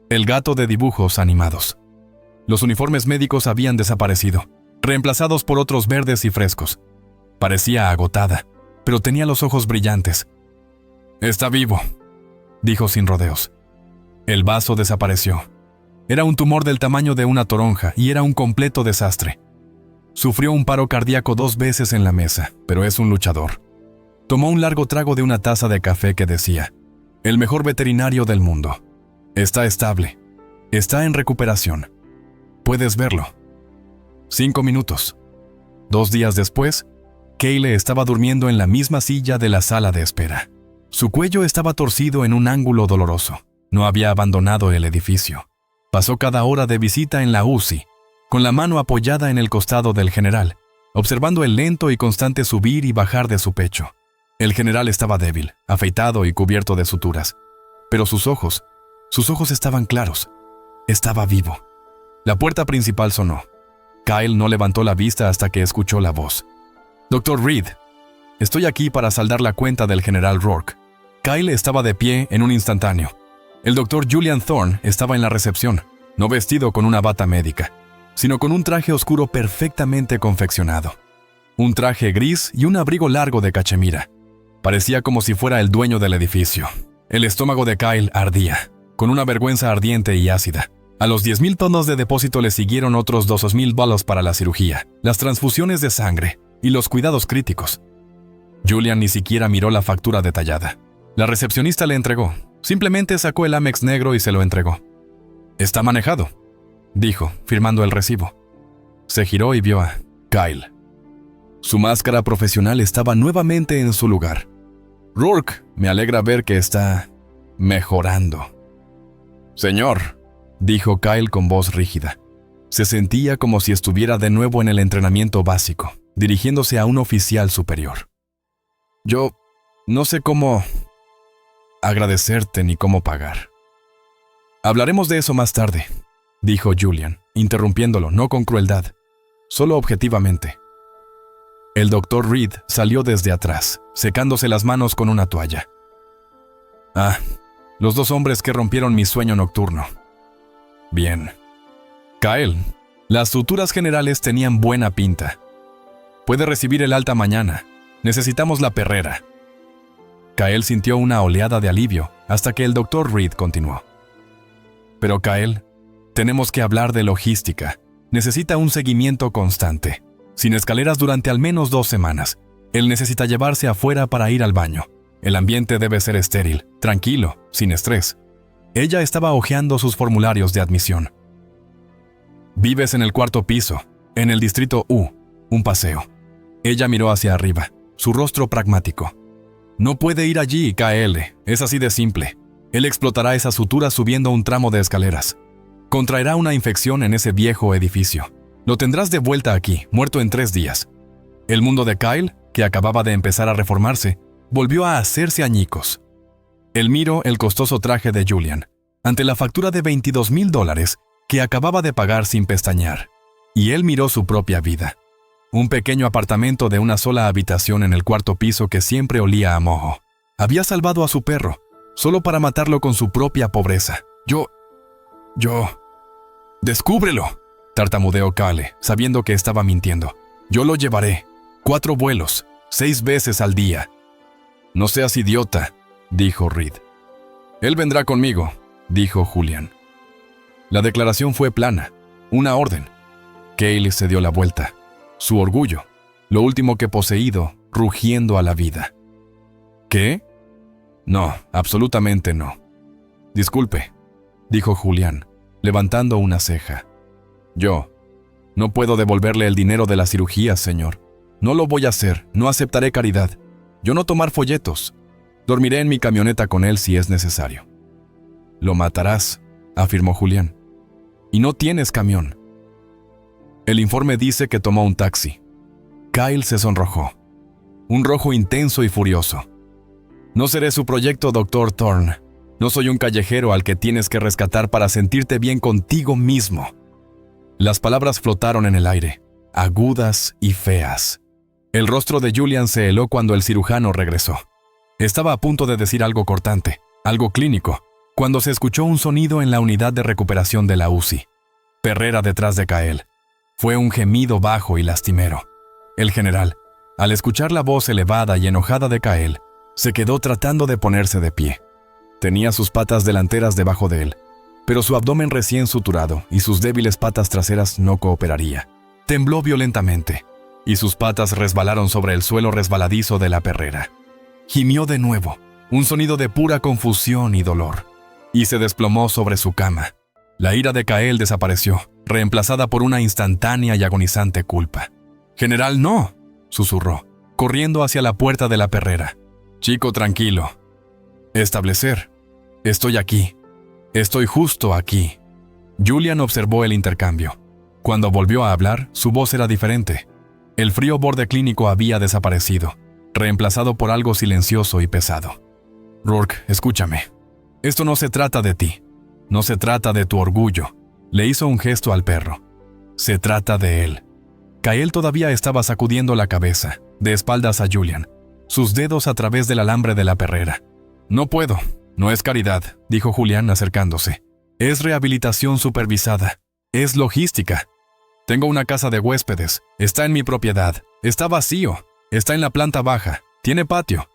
El gato de dibujos animados. Los uniformes médicos habían desaparecido, reemplazados por otros verdes y frescos. Parecía agotada, pero tenía los ojos brillantes. «Está vivo», dijo sin rodeos. El vaso desapareció. Era un tumor del tamaño de una toronja y era un completo desastre. Sufrió un paro cardíaco 2 veces en la mesa, pero es un luchador. Tomó un largo trago de una taza de café que decía: «El mejor veterinario del mundo. Está estable. Está en recuperación. Puedes verlo». 5 minutos. 2 días después, Kyle estaba durmiendo en la misma silla de la sala de espera. Su cuello estaba torcido en un ángulo doloroso. No había abandonado el edificio. Pasó cada hora de visita en la UCI, con la mano apoyada en el costado del general, observando el lento y constante subir y bajar de su pecho. El general estaba débil, afeitado y cubierto de suturas, pero sus ojos estaban claros. Estaba vivo. La puerta principal sonó. Kyle no levantó la vista hasta que escuchó la voz. «Dr. Reed, estoy aquí para saldar la cuenta del general Rourke». Kyle estaba de pie en un instantáneo. El Dr. Julian Thorne estaba en la recepción, no vestido con una bata médica, sino con un traje oscuro perfectamente confeccionado. Un traje gris y un abrigo largo de cachemira. Parecía como si fuera el dueño del edificio. El estómago de Kyle ardía, con una vergüenza ardiente y ácida. A los 10,000 tonos de depósito le siguieron otros 12,000 balas para la cirugía, las transfusiones de sangre y los cuidados críticos. Julian ni siquiera miró la factura detallada. La recepcionista le entregó. Simplemente sacó el Amex negro y se lo entregó. «Está manejado», dijo, firmando el recibo. Se giró y vio a Kyle. Su máscara profesional estaba nuevamente en su lugar. «Rourke, me alegra ver que está mejorando». «Señor», dijo Kyle con voz rígida. Se sentía como si estuviera de nuevo en el entrenamiento básico, dirigiéndose a un oficial superior. «Yo no sé cómo agradecerte ni cómo pagar». «Hablaremos de eso más tarde», dijo Julian, interrumpiéndolo, no con crueldad, solo objetivamente. El Dr. Reed salió desde atrás, secándose las manos con una toalla. «Ah, los dos hombres que rompieron mi sueño nocturno. Bien. Kyle, las suturas generales tenían buena pinta. Puede recibir el alta mañana. Necesitamos la perrera». Kyle sintió una oleada de alivio hasta que el Dr. Reed continuó. «Pero Kyle, tenemos que hablar de logística. Necesita un seguimiento constante. Sin escaleras durante al menos 2 semanas. Él necesita llevarse afuera para ir al baño. El ambiente debe ser estéril, tranquilo, sin estrés». Ella estaba hojeando sus formularios de admisión. «Vives en el 4º piso, en el distrito U, un paseo». Ella miró hacia arriba, su rostro pragmático. «No puede ir allí, KL, es así de simple. Él explotará esas suturas subiendo un tramo de escaleras. Contraerá una infección en ese viejo edificio. Lo tendrás de vuelta aquí, muerto en 3 días». El mundo de Kyle, que acababa de empezar a reformarse, volvió a hacerse añicos. Él miró el costoso traje de Julian, ante la factura de $22,000 que acababa de pagar sin pestañear. Y él miró su propia vida. Un pequeño apartamento de una sola habitación en el 4º piso que siempre olía a moho. Había salvado a su perro, solo para matarlo con su propia pobreza. Yo... «Descúbrelo», tartamudeó Kyle, sabiendo que estaba mintiendo. «Yo lo llevaré. 4 vuelos, 6 veces al día». «No seas idiota», dijo Reed. «Él vendrá conmigo», dijo Julian. La declaración fue plana, una orden. Kyle se dio la vuelta. Su orgullo, lo último que poseído, rugiendo a la vida. «¿Qué?» «No, absolutamente no». «Disculpe», dijo Julian, levantando una ceja. «Yo no puedo devolverle el dinero de la cirugía, señor. No lo voy a hacer, no aceptaré caridad. Yo no tomar folletos. Dormiré en mi camioneta con él si es necesario». «Lo matarás», afirmó Julian. «Y no tienes camión». El informe dice que tomó un taxi. Kyle se sonrojó. Un rojo intenso y furioso. «No seré su proyecto, Dr. Thorne. No soy un callejero al que tienes que rescatar para sentirte bien contigo mismo». Las palabras flotaron en el aire, agudas y feas. El rostro de Julian se heló cuando el cirujano regresó. Estaba a punto de decir algo cortante, algo clínico, cuando se escuchó un sonido en la unidad de recuperación de la UCI. Perrera detrás de Kyle. Fue un gemido bajo y lastimero. El general, al escuchar la voz elevada y enojada de Kyle, se quedó tratando de ponerse de pie. Tenía sus patas delanteras debajo de él, pero su abdomen recién suturado y sus débiles patas traseras no cooperaría. Tembló violentamente, y sus patas resbalaron sobre el suelo resbaladizo de la perrera. Gimió de nuevo, un sonido de pura confusión y dolor, y se desplomó sobre su cama. La ira de Kyle desapareció, reemplazada por una instantánea y agonizante culpa. «General, no», susurró. corriendo hacia la puerta de la perrera. «Chico, tranquilo. Establecer. Estoy aquí. Estoy justo aquí». Julian observó el intercambio. Cuando volvió a hablar, su voz era diferente. El frío borde clínico había desaparecido, reemplazado por algo silencioso y pesado. «Rourke, escúchame. Esto no se trata de ti. No se trata de tu orgullo». Le hizo un gesto al perro. «Se trata de él». Kyle todavía estaba sacudiendo la cabeza, de espaldas a Julian, sus dedos a través del alambre de la perrera. «No puedo. No es caridad», dijo Julian acercándose. «Es rehabilitación supervisada. Es logística. Tengo una casa de huéspedes. Está en mi propiedad. Está vacío. Está en la planta baja. Tiene patio».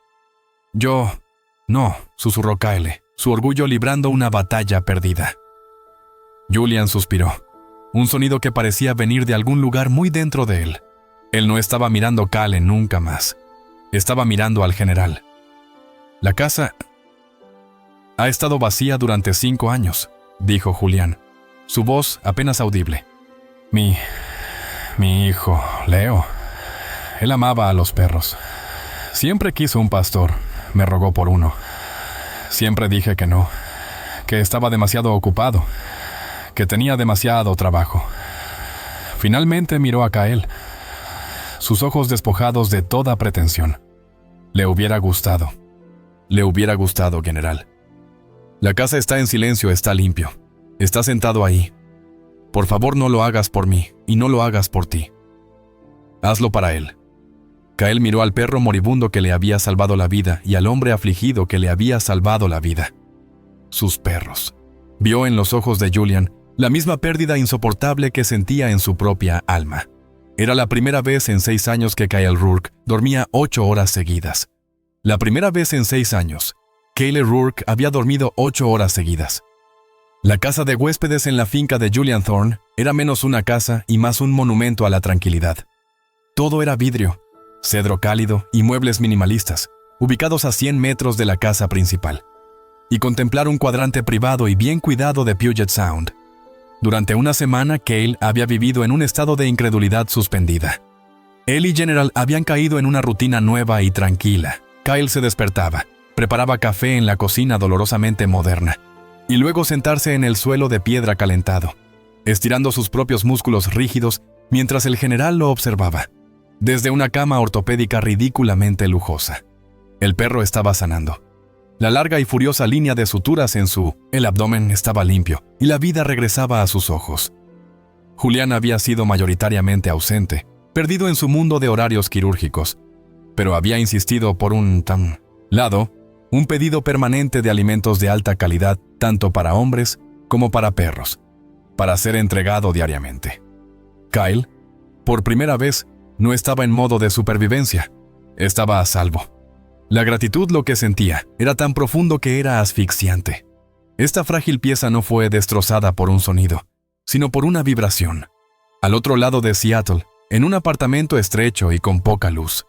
«Yo... no», susurró Kyle, su orgullo librando una batalla perdida. Julian suspiró. Un sonido que parecía venir de algún lugar muy dentro de él. Él no estaba mirando a Kyle nunca más. Estaba mirando al general. «La casa ha estado vacía durante 5 años», dijo Julian, su voz apenas audible. Mi hijo, Leo, él amaba a los perros. Siempre quiso un pastor, me rogó por uno. Siempre dije que no, que estaba demasiado ocupado, que tenía demasiado trabajo. Finalmente miró a Kyle, sus ojos despojados de toda pretensión. Le hubiera gustado, general. La casa está en silencio, está limpio. Está sentado ahí. Por favor, no lo hagas por mí y no lo hagas por ti. Hazlo para él». Kyle miró al perro moribundo que le había salvado la vida y al hombre afligido que le había salvado la vida. Sus perros. Vio en los ojos de Julian la misma pérdida insoportable que sentía en su propia alma. Era la primera vez en 6 años que Kyle Rourke dormía 8 horas seguidas. La primera vez en 6 años. Kyle Rourke había dormido 8 horas seguidas. La casa de huéspedes en la finca de Julian Thorne era menos una casa y más un monumento a la tranquilidad. Todo era vidrio, cedro cálido y muebles minimalistas, ubicados a 100 metros de la casa principal. Y contemplar un cuadrante privado y bien cuidado de Puget Sound. Durante una semana, Kyle había vivido en un estado de incredulidad suspendida. Él y General habían caído en una rutina nueva y tranquila. Kyle se despertaba, preparaba café en la cocina dolorosamente moderna, y luego sentarse en el suelo de piedra calentado, estirando sus propios músculos rígidos mientras el general lo observaba, desde una cama ortopédica ridículamente lujosa. El perro estaba sanando. La larga y furiosa línea de suturas en el abdomen estaba limpio, y la vida regresaba a sus ojos. Julián había sido mayoritariamente ausente, perdido en su mundo de horarios quirúrgicos, pero había insistido por un pedido permanente de alimentos de alta calidad tanto para hombres como para perros, para ser entregado diariamente. Kyle, por primera vez, no estaba en modo de supervivencia, estaba a salvo. La gratitud, lo que sentía, era tan profundo que era asfixiante. Esta frágil pieza no fue destrozada por un sonido, sino por una vibración. Al otro lado de Seattle, en un apartamento estrecho y con poca luz,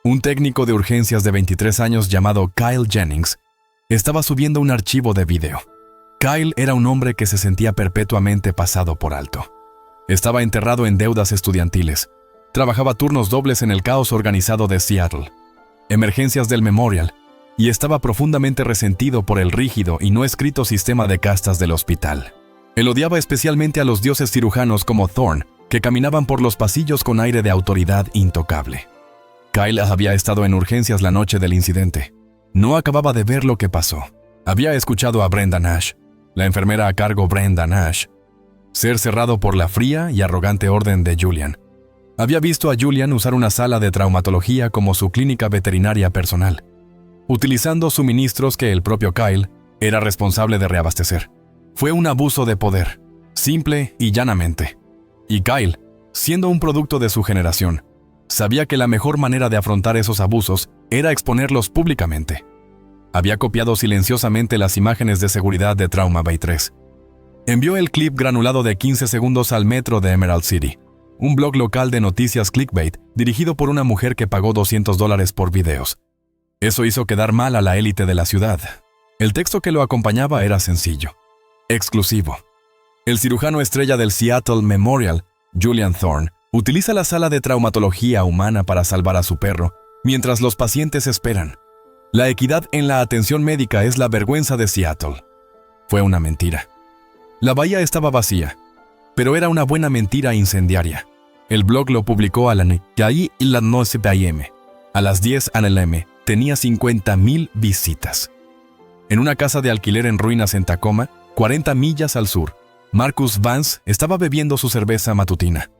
un técnico de urgencias de 23 años llamado Kyle Jennings estaba subiendo un archivo de video. Kyle era un hombre que se sentía perpetuamente pasado por alto. Estaba enterrado en deudas estudiantiles. Trabajaba turnos dobles en el caos organizado de Seattle, emergencias del Memorial, y estaba profundamente resentido por el rígido y no escrito sistema de castas del hospital. Él odiaba especialmente a los dioses cirujanos como Thorne, que caminaban por los pasillos con aire de autoridad intocable. Kyle había estado en urgencias la noche del incidente. No acababa de ver lo que pasó. Había escuchado a Brenda Nash, la enfermera a cargo Brenda Nash, ser cerrado por la fría y arrogante orden de Julian. Había visto a Julian usar una sala de traumatología como su clínica veterinaria personal, utilizando suministros que el propio Kyle era responsable de reabastecer. Fue un abuso de poder, simple y llanamente. Y Kyle, siendo un producto de su generación, sabía que la mejor manera de afrontar esos abusos era exponerlos públicamente. Había copiado silenciosamente las imágenes de seguridad de Trauma Bay 3. Envió el clip granulado de 15 segundos al Metro de Emerald City, un blog local de noticias clickbait dirigido por una mujer que pagó $200 por videos. Eso hizo quedar mal a la élite de la ciudad. El texto que lo acompañaba era sencillo, exclusivo. El cirujano estrella del Seattle Memorial, Julian Thorne, utiliza la sala de traumatología humana para salvar a su perro mientras los pacientes esperan. La equidad en la atención médica es la vergüenza de Seattle. Fue una mentira. La bahía estaba vacía, pero era una buena mentira incendiaria. El blog lo publicó a las 9 p.m. A las 10 a.m. tenía 50,000 visitas. En una casa de alquiler en ruinas en Tacoma, 40 millas al sur, Marcus Vance estaba bebiendo su cerveza matutina.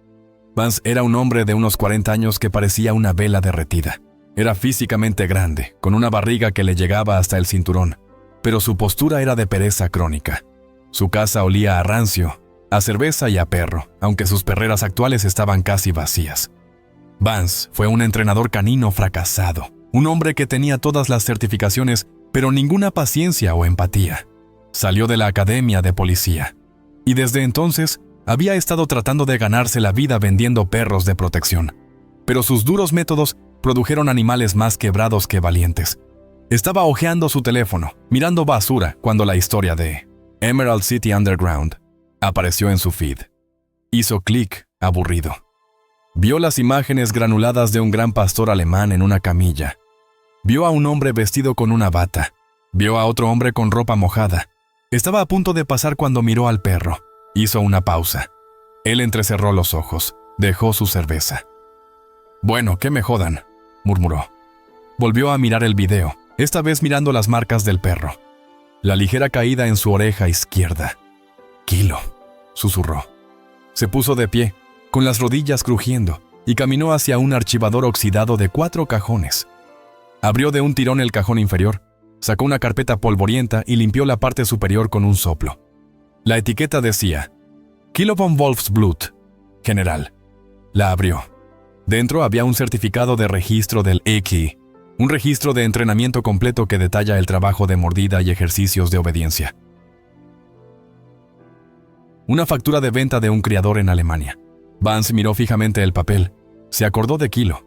Vance era un hombre de unos 40 años que parecía una vela derretida. Era físicamente grande, con una barriga que le llegaba hasta el cinturón, pero su postura era de pereza crónica. Su casa olía a rancio, a cerveza y a perro, aunque sus perreras actuales estaban casi vacías. Vance fue un entrenador canino fracasado, un hombre que tenía todas las certificaciones, pero ninguna paciencia o empatía. Salió de la academia de policía, y desde entonces había estado tratando de ganarse la vida vendiendo perros de protección. Pero sus duros métodos produjeron animales más quebrados que valientes. Estaba hojeando su teléfono, mirando basura, cuando la historia de Emerald City Underground apareció en su feed. Hizo clic, aburrido. Vio las imágenes granuladas de un gran pastor alemán en una camilla. Vio a un hombre vestido con una bata. Vio a otro hombre con ropa mojada. Estaba a punto de pasar cuando miró al perro. Hizo una pausa. Él entrecerró los ojos. Dejó su cerveza. «Bueno, que me jodan», murmuró. Volvió a mirar el video, esta vez mirando las marcas del perro. La ligera caída en su oreja izquierda. «Kilo», susurró. Se puso de pie, con las rodillas crujiendo, y caminó hacia un archivador oxidado de 4 cajones. Abrió de un tirón el cajón inferior, sacó una carpeta polvorienta y limpió la parte superior con un soplo. La etiqueta decía, Kilo von Wolfsblut, General. La abrió. Dentro había un certificado de registro del EKI, un registro de entrenamiento completo que detalla el trabajo de mordida y ejercicios de obediencia. Una factura de venta de un criador en Alemania. Vance miró fijamente el papel. Se acordó de Kilo.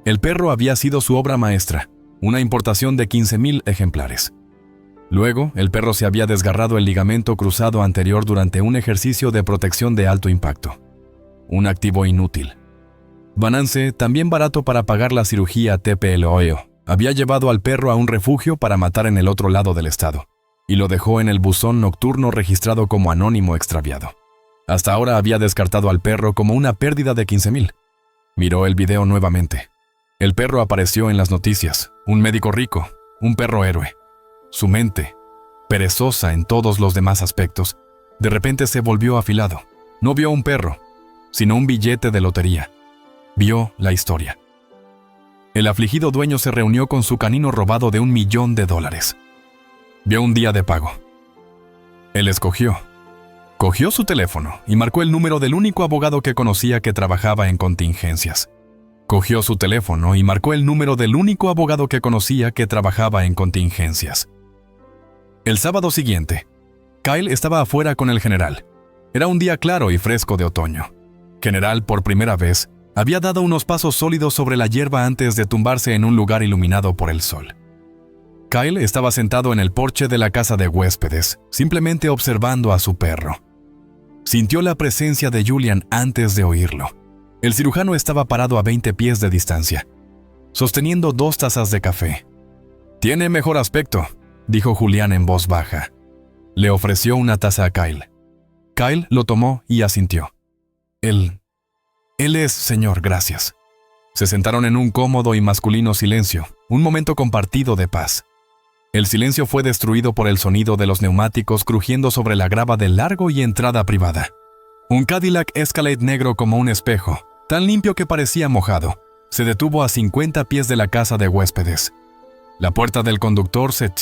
El perro había sido su obra maestra, una importación de 15,000 ejemplares. Luego, el perro se había desgarrado el ligamento cruzado anterior durante un ejercicio de protección de alto impacto. Un activo inútil. Vance, también barato para pagar la cirugía TPLOEO, había llevado al perro a un refugio para matar en el otro lado del estado, y lo dejó en el buzón nocturno registrado como anónimo extraviado. Hasta ahora había descartado al perro como una pérdida de 15,000. Miró el video nuevamente. El perro apareció en las noticias, un médico rico, un perro héroe. Su mente, perezosa en todos los demás aspectos, de repente se volvió afilado. No vio un perro, sino un billete de lotería. Vio la historia. El afligido dueño se reunió con su canino robado de $1,000,000. Vio un día de pago. Él escogió. Cogió su teléfono y marcó el número del único abogado que conocía que trabajaba en contingencias. Cogió su teléfono y marcó el número del único abogado que conocía que trabajaba en contingencias. El sábado siguiente, Kyle estaba afuera con el general. Era un día claro y fresco de otoño. General, por primera vez, había dado unos pasos sólidos sobre la hierba antes de tumbarse en un lugar iluminado por el sol. Kyle estaba sentado en el porche de la casa de huéspedes, simplemente observando a su perro. Sintió la presencia de Julian antes de oírlo. El cirujano estaba parado a 20 pies de distancia, sosteniendo 2 tazas de café. «Tiene mejor aspecto», dijo Julian en voz baja. Le ofreció una taza a Kyle. Kyle lo tomó y asintió. Él es, señor, gracias. Se sentaron en un cómodo y masculino silencio, un momento compartido de paz. El silencio fue destruido por el sonido de los neumáticos crujiendo sobre la grava del largo y entrada privada. Un Cadillac Escalade negro como un espejo, tan limpio que parecía mojado, se detuvo a 50 pies de la casa de huéspedes. La puerta del conductor se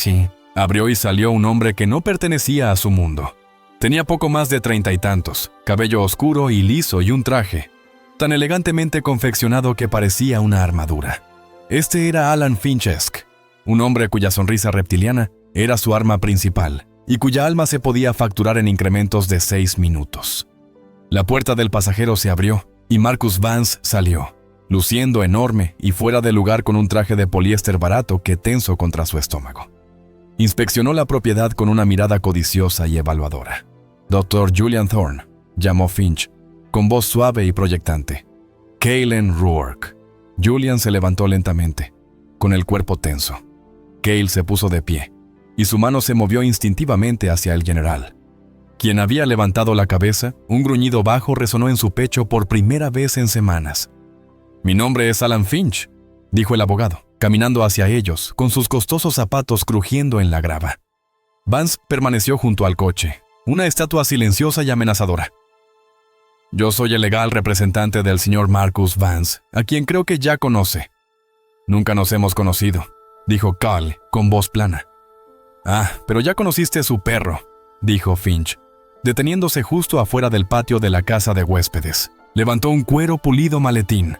abrió y salió un hombre que no pertenecía a su mundo. Tenía poco más de 30 y tantos, cabello oscuro y liso y un traje, tan elegantemente confeccionado que parecía una armadura. Este era Alan Finchesk, un hombre cuya sonrisa reptiliana era su arma principal y cuya alma se podía facturar en incrementos de 6 minutos. La puerta del pasajero se abrió y Marcus Vance salió, luciendo enorme y fuera de lugar con un traje de poliéster barato que tensó contra su estómago. Inspeccionó la propiedad con una mirada codiciosa y evaluadora. «Dr. Julian Thorne», llamó Finch, con voz suave y proyectante. «Kaylen Rourke». Julian se levantó lentamente, con el cuerpo tenso. Cale se puso de pie, y su mano se movió instintivamente hacia el general, quien había levantado la cabeza. Un gruñido bajo resonó en su pecho por primera vez en semanas. «Mi nombre es Alan Finch», dijo el abogado, caminando hacia ellos, con sus costosos zapatos crujiendo en la grava. Vance permaneció junto al coche, una estatua silenciosa y amenazadora. «Yo soy el legal representante del señor Marcus Vance, a quien creo que ya conoce». «Nunca nos hemos conocido», dijo Cale con voz plana. «Ah, pero ya conociste a su perro», dijo Finch, deteniéndose justo afuera del patio de la casa de huéspedes. Levantó un cuero pulido maletín.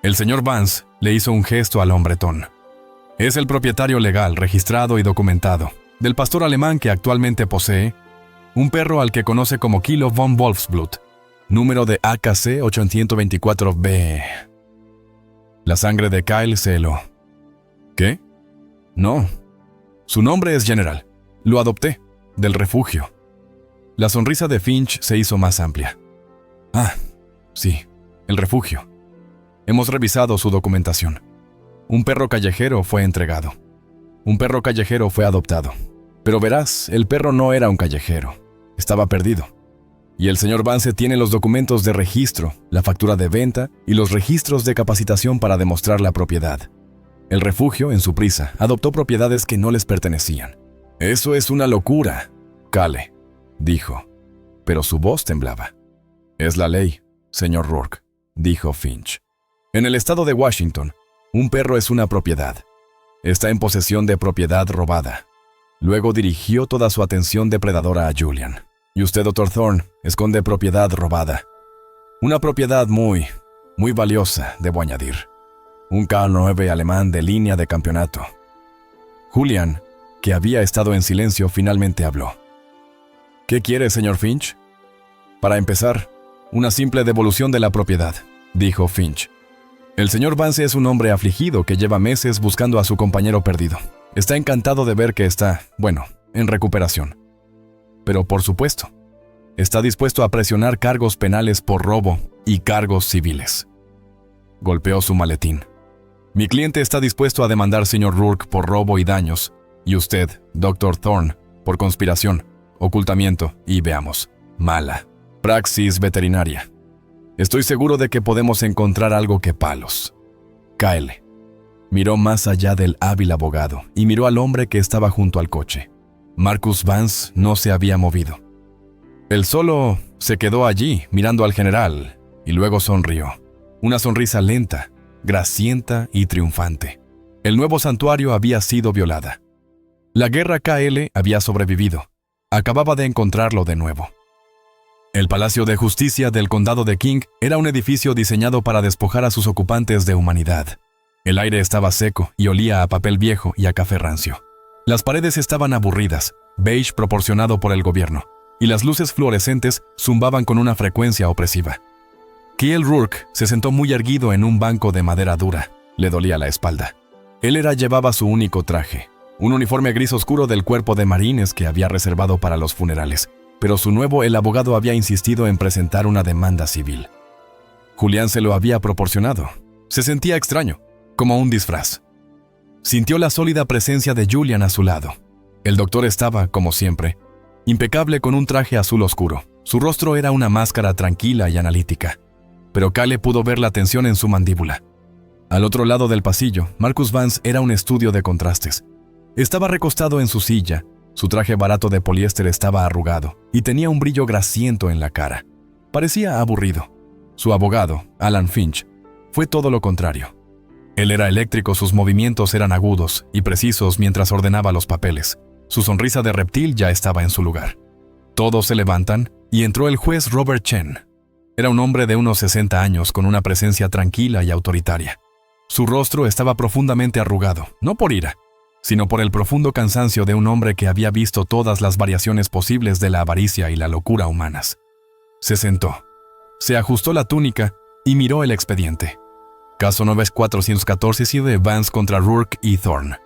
El señor Vance le hizo un gesto al hombretón. «Es el propietario legal, registrado y documentado, del pastor alemán que actualmente posee un perro al que conoce como Kilo von Wolfsblut, número de AKC 824B». La sangre de Kyle se heló. «¿Qué? No. Su nombre es General. Lo adopté, del refugio». La sonrisa de Finch se hizo más amplia. «Ah, sí, el refugio. Hemos revisado su documentación. Un perro callejero fue entregado. Un perro callejero fue adoptado. Pero verás, el perro no era un callejero. Estaba perdido. Y el señor Vance tiene los documentos de registro, la factura de venta y los registros de capacitación para demostrar la propiedad. El refugio, en su prisa, adoptó propiedades que no les pertenecían». «Eso es una locura», Cale dijo, pero su voz temblaba. «Es la ley, señor Rourke», dijo Finch. «En el estado de Washington, un perro es una propiedad. Está en posesión de propiedad robada». Luego dirigió toda su atención depredadora a Julian. «Y usted, Dr. Thorne, esconde propiedad robada. Una propiedad muy valiosa, debo añadir. Un K9 alemán de línea de campeonato». Julian, que había estado en silencio, finalmente habló. «¿Qué quiere, señor Finch?» «Para empezar, una simple devolución de la propiedad», dijo Finch. «El señor Vance es un hombre afligido que lleva meses buscando a su compañero perdido. Está encantado de ver que está, en recuperación. Pero, por supuesto, está dispuesto a presionar cargos penales por robo y cargos civiles». Golpeó su maletín. «Mi cliente está dispuesto a demandar, señor Rourke, por robo y daños, y usted, Dr. Thorne, por conspiración, ocultamiento y, veamos, mala praxis veterinaria. Estoy seguro de que podemos encontrar algo que palos». Kyle miró más allá del hábil abogado y miró al hombre que estaba junto al coche. Marcus Vance no se había movido. Él solo se quedó allí mirando al general y luego sonrió. Una sonrisa lenta, grasienta y triunfante. El nuevo santuario había sido violada. La guerra KL había sobrevivido. Acababa de encontrarlo de nuevo. El Palacio de Justicia del Condado de King era un edificio diseñado para despojar a sus ocupantes de humanidad. El aire estaba seco y olía a papel viejo y a café rancio. Las paredes estaban aburridas, beige proporcionado por el gobierno, y las luces fluorescentes zumbaban con una frecuencia opresiva. Kyle Rourke se sentó muy erguido en un banco de madera dura. Le dolía la espalda. Llevaba su único traje, un uniforme gris oscuro del cuerpo de marines que había reservado para los funerales, pero el abogado había insistido en presentar una demanda civil. Julián se lo había proporcionado. Se sentía extraño, como un disfraz. Sintió la sólida presencia de Julian a su lado. El doctor estaba, como siempre, impecable con un traje azul oscuro. Su rostro era una máscara tranquila y analítica, pero Cale pudo ver la tensión en su mandíbula. Al otro lado del pasillo, Marcus Vance era un estudio de contrastes. Estaba recostado en su silla, su traje barato de poliéster estaba arrugado y tenía un brillo grasiento en la cara. Parecía aburrido. Su abogado, Alan Finch, fue todo lo contrario. Él era eléctrico, sus movimientos eran agudos y precisos mientras ordenaba los papeles. Su sonrisa de reptil ya estaba en su lugar. Todos se levantan y entró el juez Robert Chen. Era un hombre de unos 60 años con una presencia tranquila y autoritaria. Su rostro estaba profundamente arrugado, no por ira, sino por el profundo cansancio de un hombre que había visto todas las variaciones posibles de la avaricia y la locura humanas. Se sentó, se ajustó la túnica y miró el expediente. Caso 9414 de Vance contra Rourke y Thorne.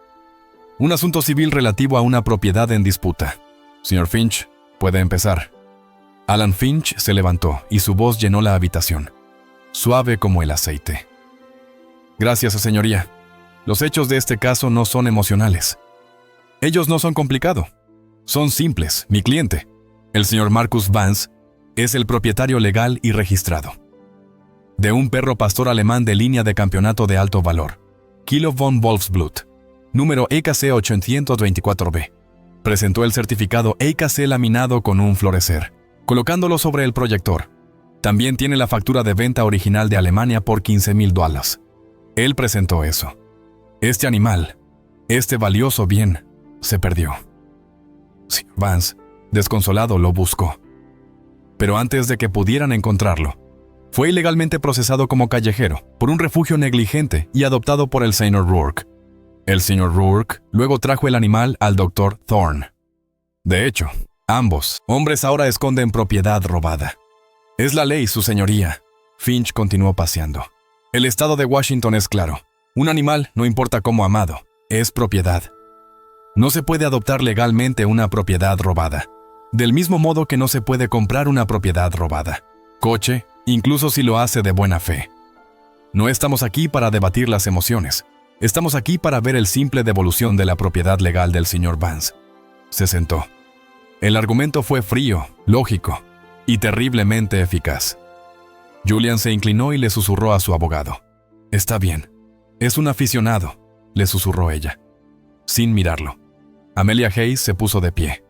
Un asunto civil relativo a una propiedad en disputa. Señor Finch, puede empezar. Alan Finch se levantó y su voz llenó la habitación, suave como el aceite. Gracias, señoría. Los hechos de este caso no son emocionales. Ellos no son complicados. Son simples. Mi cliente, el señor Marcus Vance, es el propietario legal y registrado de un perro pastor alemán de línea de campeonato de alto valor, Kilo von Wolfsblut, número EKC 824B. Presentó el certificado EKC laminado con un florecer, colocándolo sobre el proyector. También tiene la factura de venta original de Alemania por $15,000. Él presentó eso. Este animal, este valioso bien, se perdió. Sir Vance, desconsolado, lo buscó. Pero antes de que pudieran encontrarlo, fue ilegalmente procesado como callejero por un refugio negligente y adoptado por el señor Rourke. El señor Rourke luego trajo el animal al Dr. Thorne. De hecho, ambos hombres ahora esconden propiedad robada. Es la ley, su señoría. Finch continuó paseando. El estado de Washington es claro. Un animal, no importa cómo amado, es propiedad. No se puede adoptar legalmente una propiedad robada. Del mismo modo que no se puede comprar una propiedad robada. Coche, incluso si lo hace de buena fe. No estamos aquí para debatir las emociones. Estamos aquí para ver el simple devolución de la propiedad legal del señor Vance. Se sentó. El argumento fue frío, lógico y terriblemente eficaz. Julian se inclinó y le susurró a su abogado. «Está bien. Es un aficionado», le susurró ella, sin mirarlo. Amelia Hayes se puso de pie.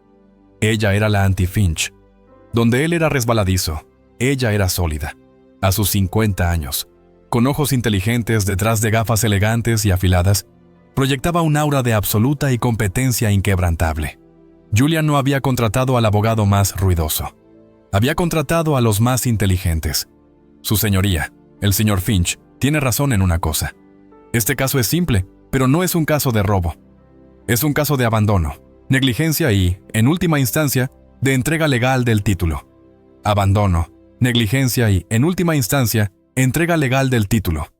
Ella era la anti-Finch. Donde él era resbaladizo, ella era sólida. A sus 50 años, con ojos inteligentes detrás de gafas elegantes y afiladas, proyectaba un aura de absoluta y competencia inquebrantable. Julian no había contratado al abogado más ruidoso. Había contratado a los más inteligentes. Su señoría, el señor Finch, tiene razón en una cosa. Este caso es simple, pero no es un caso de robo. Es un caso de abandono, negligencia y, en última instancia, de entrega legal del título. Abandono, negligencia y, en última instancia, entrega legal del título.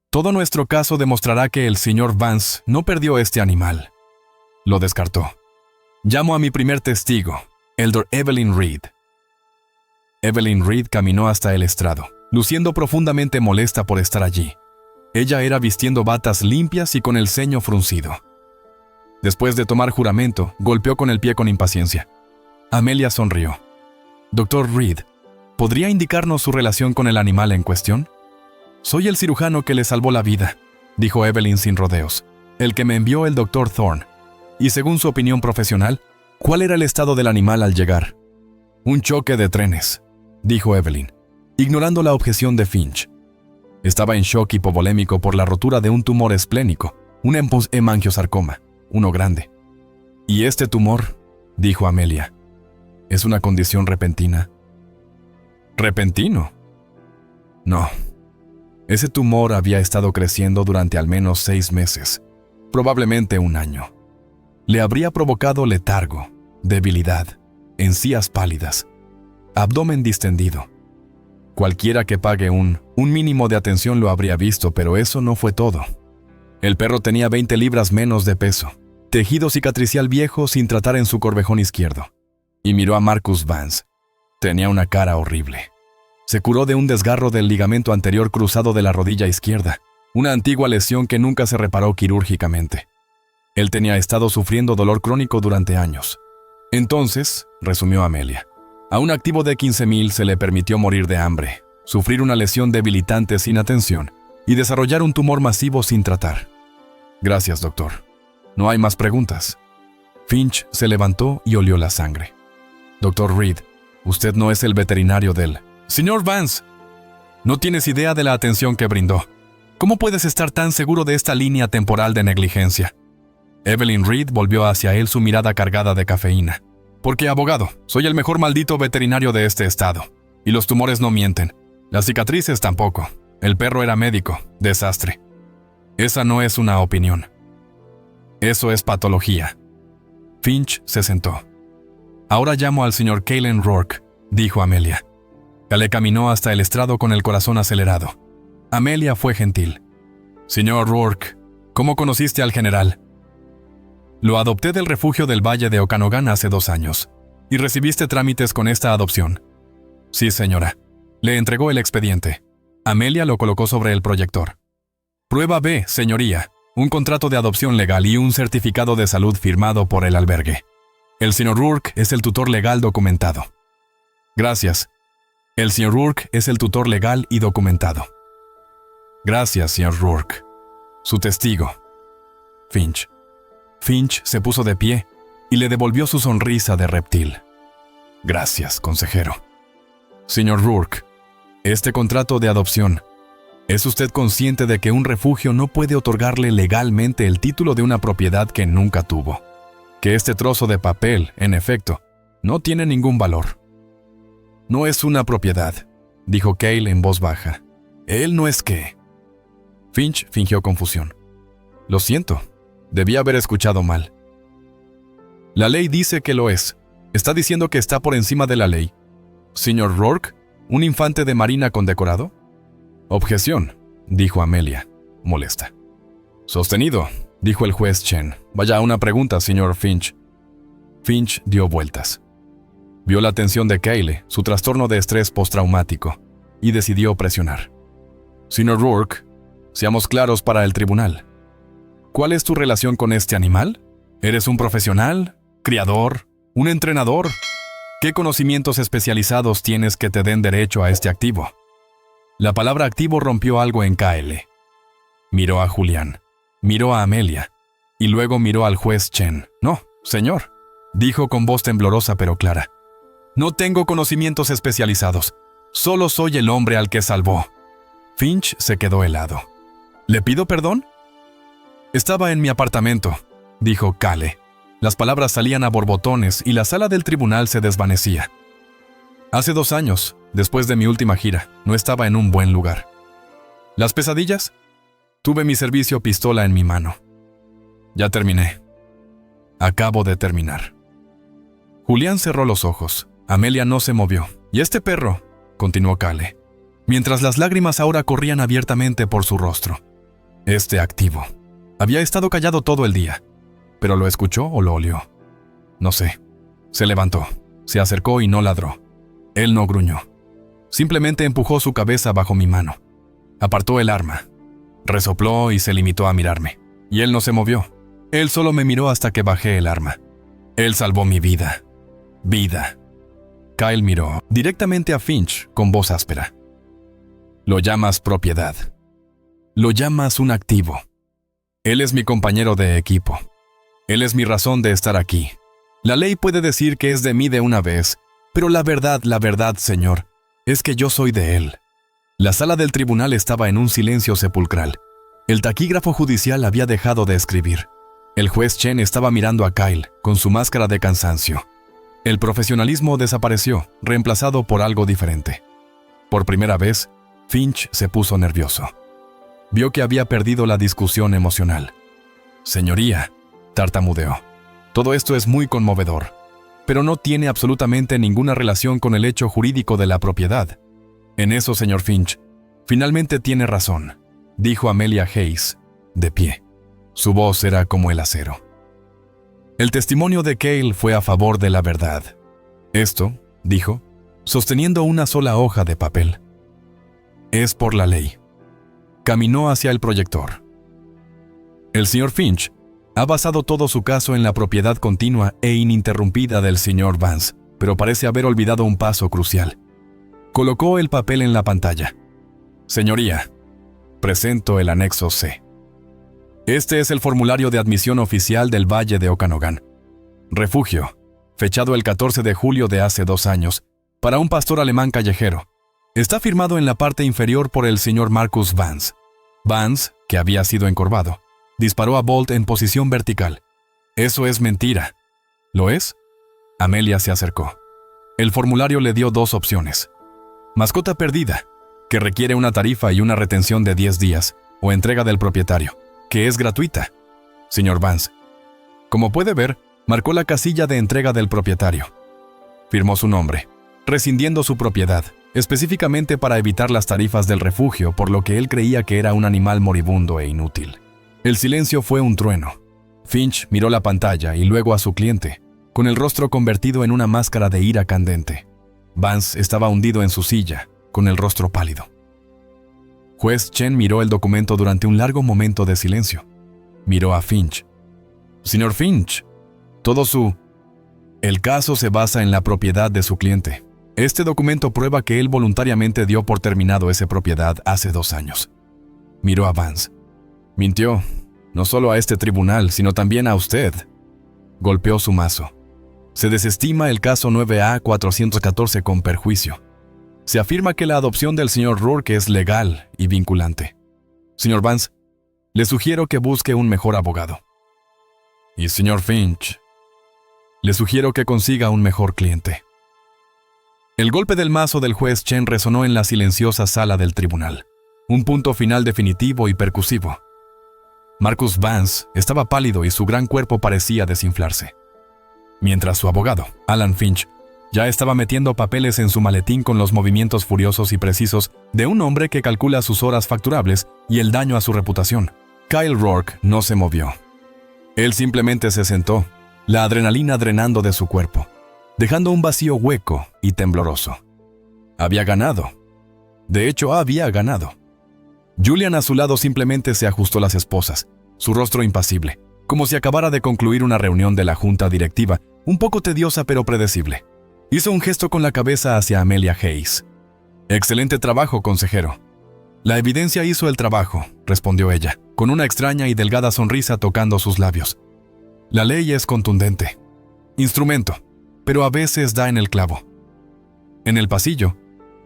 Todo nuestro caso demostrará que el señor Vance no perdió este animal. Lo descartó. Llamo a mi primer testigo, Elder Evelyn Reed. Evelyn Reed caminó hasta el estrado, luciendo profundamente molesta por estar allí. Ella era vistiendo batas limpias y con el ceño fruncido. Después de tomar juramento, golpeó con el pie con impaciencia. Amelia sonrió. «Doctor Reed, ¿podría indicarnos su relación con el animal en cuestión?» «Soy el cirujano que le salvó la vida», dijo Evelyn sin rodeos, «el que me envió el Dr. Thorne. Y según su opinión profesional, ¿cuál era el estado del animal al llegar?» «Un choque de trenes», dijo Evelyn, ignorando la objeción de Finch. Estaba en shock hipovolémico por la rotura de un tumor esplénico, un hemangiosarcoma, uno grande. «¿Y este tumor?», dijo Amelia. «¿Es una condición repentina?» «¿Repentino?». «No. Ese tumor había estado creciendo durante al menos 6 meses, probablemente un año. Le habría provocado letargo, debilidad, encías pálidas, abdomen distendido. Cualquiera que pague un mínimo de atención lo habría visto, pero eso no fue todo. El perro tenía 20 libras menos de peso, tejido cicatricial viejo sin tratar en su corvejón izquierdo. Y miró a Marcus Vance. Tenía una cara horrible. Se curó de un desgarro del ligamento anterior cruzado de la rodilla izquierda, una antigua lesión que nunca se reparó quirúrgicamente. Él tenía estado sufriendo dolor crónico durante años. Entonces, resumió Amelia, a un activo de 15,000 se le permitió morir de hambre, sufrir una lesión debilitante sin atención y desarrollar un tumor masivo sin tratar. Gracias, doctor. No hay más preguntas. Finch se levantó y olió la sangre. Doctor Reed, usted no es el veterinario del... Señor Vance, no tienes idea de la atención que brindó. ¿Cómo puedes estar tan seguro de esta línea temporal de negligencia? Evelyn Reed volvió hacia él su mirada cargada de cafeína. Porque, abogado, soy el mejor maldito veterinario de este estado. Y los tumores no mienten. Las cicatrices tampoco. El perro era médico. Desastre. Esa no es una opinión. Eso es patología. Finch se sentó. Ahora llamo al señor Calen Rourke, dijo Amelia. Cale caminó hasta el estrado con el corazón acelerado. Amelia fue gentil. Señor Rourke, ¿cómo conociste al general? Lo adopté del refugio del Valle de Okanogan hace 2 años. ¿Y recibiste trámites con esta adopción? Sí, señora. Le entregó el expediente. Amelia lo colocó sobre el proyector. Prueba B, señoría. un contrato de adopción legal y un certificado de salud firmado por el albergue. El señor Rourke es el tutor legal documentado. Gracias. El señor Rourke es el tutor legal y documentado. Gracias, señor Rourke. Su testigo. Finch. Finch se puso de pie y le devolvió su sonrisa de reptil. Gracias, consejero. Señor Rourke, este contrato de adopción, ¿es usted consciente de que un refugio no puede otorgarle legalmente el título de una propiedad que nunca tuvo? Que este trozo de papel, en efecto, no tiene ningún valor. No es una propiedad, dijo Cale en voz baja. Él no es qué. Finch fingió confusión. Lo siento, debí haber escuchado mal. La ley dice que lo es. ¿Está diciendo que está por encima de la ley? Señor Rourke, ¿un infante de marina condecorado? Objeción, dijo Amelia, molesta. Sostenido, dijo el juez Chen. Vaya, una pregunta, señor Finch. Finch dio vueltas. Vio la tensión de Cale, su trastorno de estrés postraumático, y decidió presionar. Señor Rourke, seamos claros para el tribunal. ¿Cuál es tu relación con este animal? ¿Eres un profesional? ¿Criador? ¿Un entrenador? ¿Qué conocimientos especializados tienes que te den derecho a este activo? La palabra activo rompió algo en Cale. Miró a Julián, miró a Amelia, y luego miró al juez Chen. No, señor, dijo con voz temblorosa pero clara. No tengo conocimientos especializados. Solo soy el hombre al que salvó. Finch se quedó helado. ¿Le pido perdón? Estaba en mi apartamento, dijo Cale. Las palabras salían a borbotones y la sala del tribunal se desvanecía. Hace 2 años, después de mi última gira, no estaba en un buen lugar. ¿Las pesadillas? Tuve mi servicio pistola en mi mano. Ya terminé. Acabo de terminar. Julián cerró los ojos. Amelia no se movió. ¿Y este perro? Continuó Cale, mientras las lágrimas ahora corrían abiertamente por su rostro. Este activo. Había estado callado todo el día. ¿Pero lo escuchó o lo olió? No sé. Se levantó, se acercó y no ladró. Él no gruñó. Simplemente empujó su cabeza bajo mi mano. Apartó el arma. Resopló y se limitó a mirarme. Y él no se movió. Él solo me miró hasta que bajé el arma. Él salvó mi vida. Vida. Kyle miró directamente a Finch con voz áspera. Lo llamas propiedad. Lo llamas un activo. Él es mi compañero de equipo. Él es mi razón de estar aquí. La ley puede decir que es de mí de una vez, pero la verdad, señor, es que yo soy de él. La sala del tribunal estaba en un silencio sepulcral. El taquígrafo judicial había dejado de escribir. El juez Chen estaba mirando a Kyle con su máscara de cansancio. El profesionalismo desapareció, reemplazado por algo diferente. Por primera vez, Finch se puso nervioso. Vio que había perdido la discusión emocional. Señoría, tartamudeó. Todo esto es muy conmovedor, pero no tiene absolutamente ninguna relación con el hecho jurídico de la propiedad. En eso, señor Finch, finalmente tiene razón, dijo Amelia Hayes, de pie. Su voz era como el acero. El testimonio de Cale fue a favor de la verdad. Esto, dijo, sosteniendo una sola hoja de papel, es por la ley. Caminó hacia el proyector. El señor Finch ha basado todo su caso en la propiedad continua e ininterrumpida del señor Vance, pero parece haber olvidado un paso crucial. Colocó el papel en la pantalla. Señoría, presento el anexo C. Este es el formulario de admisión oficial del Valle de Okanogan. Refugio, fechado el 14 de julio de hace 2 años, para un pastor alemán callejero. Está firmado en la parte inferior por el señor Marcus Vance. Vance, que había sido encorvado, disparó a Bolt en posición vertical. Eso es mentira. ¿Lo es? Amelia se acercó. El formulario le dio 2 opciones. Mascota perdida, que requiere una tarifa y una retención de 10 días, o entrega del propietario, que es gratuita. Señor Vance. Como puede ver, marcó la casilla de entrega del propietario. Firmó su nombre, rescindiendo su propiedad, específicamente para evitar las tarifas del refugio, por lo que él creía que era un animal moribundo e inútil. El silencio fue un trueno. Finch miró la pantalla y luego a su cliente, con el rostro convertido en una máscara de ira candente. Vance estaba hundido en su silla, con el rostro pálido. Juez Chen miró el documento durante un largo momento de silencio. Miró a Finch. Señor Finch, El caso se basa en la propiedad de su cliente. Este documento prueba que él voluntariamente dio por terminado esa propiedad hace 2 años. Miró a Vance. Mintió, no solo a este tribunal, sino también a usted. Golpeó su mazo. Se desestima el caso 9A-414 con perjuicio. Se afirma que la adopción del señor Rourke es legal y vinculante. Señor Vance, le sugiero que busque un mejor abogado. Y señor Finch, le sugiero que consiga un mejor cliente. El golpe del mazo del juez Chen resonó en la silenciosa sala del tribunal. Un punto final definitivo y percusivo. Marcus Vance estaba pálido y su gran cuerpo parecía desinflarse. Mientras su abogado, Alan Finch, ya estaba metiendo papeles en su maletín con los movimientos furiosos y precisos de un hombre que calcula sus horas facturables y el daño a su reputación. Kyle Rourke no se movió. Él simplemente se sentó, la adrenalina drenando de su cuerpo, dejando un vacío hueco y tembloroso. Había ganado. De hecho, había ganado. Julian a su lado simplemente se ajustó las esposas, su rostro impasible, como si acabara de concluir una reunión de la junta directiva, un poco tediosa pero predecible. Hizo un gesto con la cabeza hacia Amelia Hayes. «Excelente trabajo, consejero». «La evidencia hizo el trabajo», respondió ella, con una extraña y delgada sonrisa tocando sus labios. «La ley es contundente. Instrumento, pero a veces da en el clavo». En el pasillo,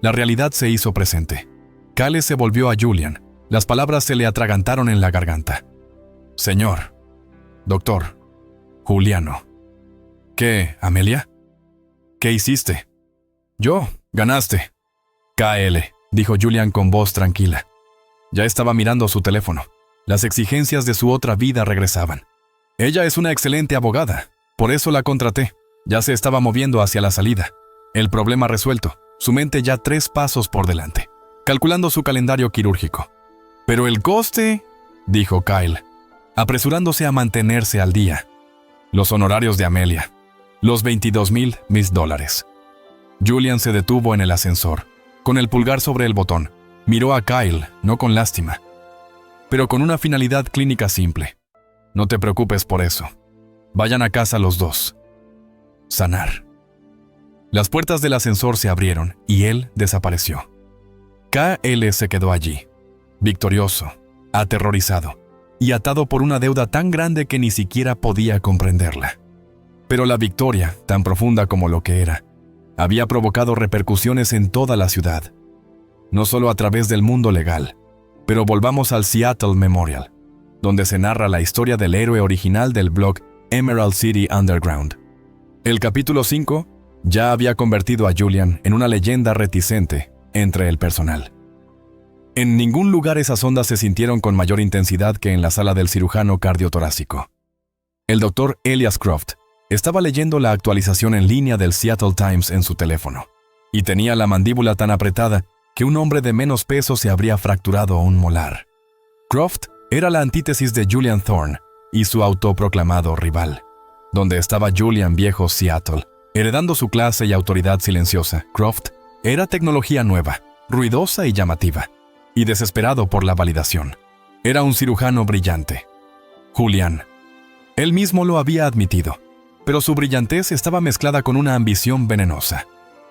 la realidad se hizo presente. Cale se volvió a Julian. Las palabras se le atragantaron en la garganta. «Señor. Doctor. Juliano». «¿Qué, Amelia? ¿Qué hiciste?» «Yo. Ganaste». «KL», dijo Julian con voz tranquila. Ya estaba mirando su teléfono. Las exigencias de su otra vida regresaban. «Ella es una excelente abogada. Por eso la contraté». Ya se estaba moviendo hacia la salida. El problema resuelto. Su mente ya 3 pasos por delante, calculando su calendario quirúrgico. «Pero el coste», dijo Kyle, apresurándose a mantenerse al día. «Los honorarios de Amelia. Los $22,000. Julian se detuvo en el ascensor, con el pulgar sobre el botón. Miró a Kyle, no con lástima, pero con una finalidad clínica simple. «No te preocupes por eso. Vayan a casa los dos. Sanar». Las puertas del ascensor se abrieron y él desapareció. KL se quedó allí, victorioso, aterrorizado y atado por una deuda tan grande que ni siquiera podía comprenderla. Pero la victoria, tan profunda como lo que era, había provocado repercusiones en toda la ciudad. No solo a través del mundo legal, pero volvamos al Seattle Memorial, donde se narra la historia del héroe original del blog Emerald City Underground. El capítulo 5 ya había convertido a Julian en una leyenda reticente entre el personal. En ningún lugar esas ondas se sintieron con mayor intensidad que en la sala del cirujano cardiotorácico. El doctor Elias Croft estaba leyendo la actualización en línea del Seattle Times en su teléfono, y tenía la mandíbula tan apretada que un hombre de menos peso se habría fracturado un molar. Croft era la antítesis de Julian Thorne y su autoproclamado rival. Donde estaba Julian viejo Seattle, heredando su clase y autoridad silenciosa, Croft era tecnología nueva, ruidosa y llamativa, y desesperado por la validación. Era un cirujano brillante. Julian. Él mismo lo había admitido, pero su brillantez estaba mezclada con una ambición venenosa.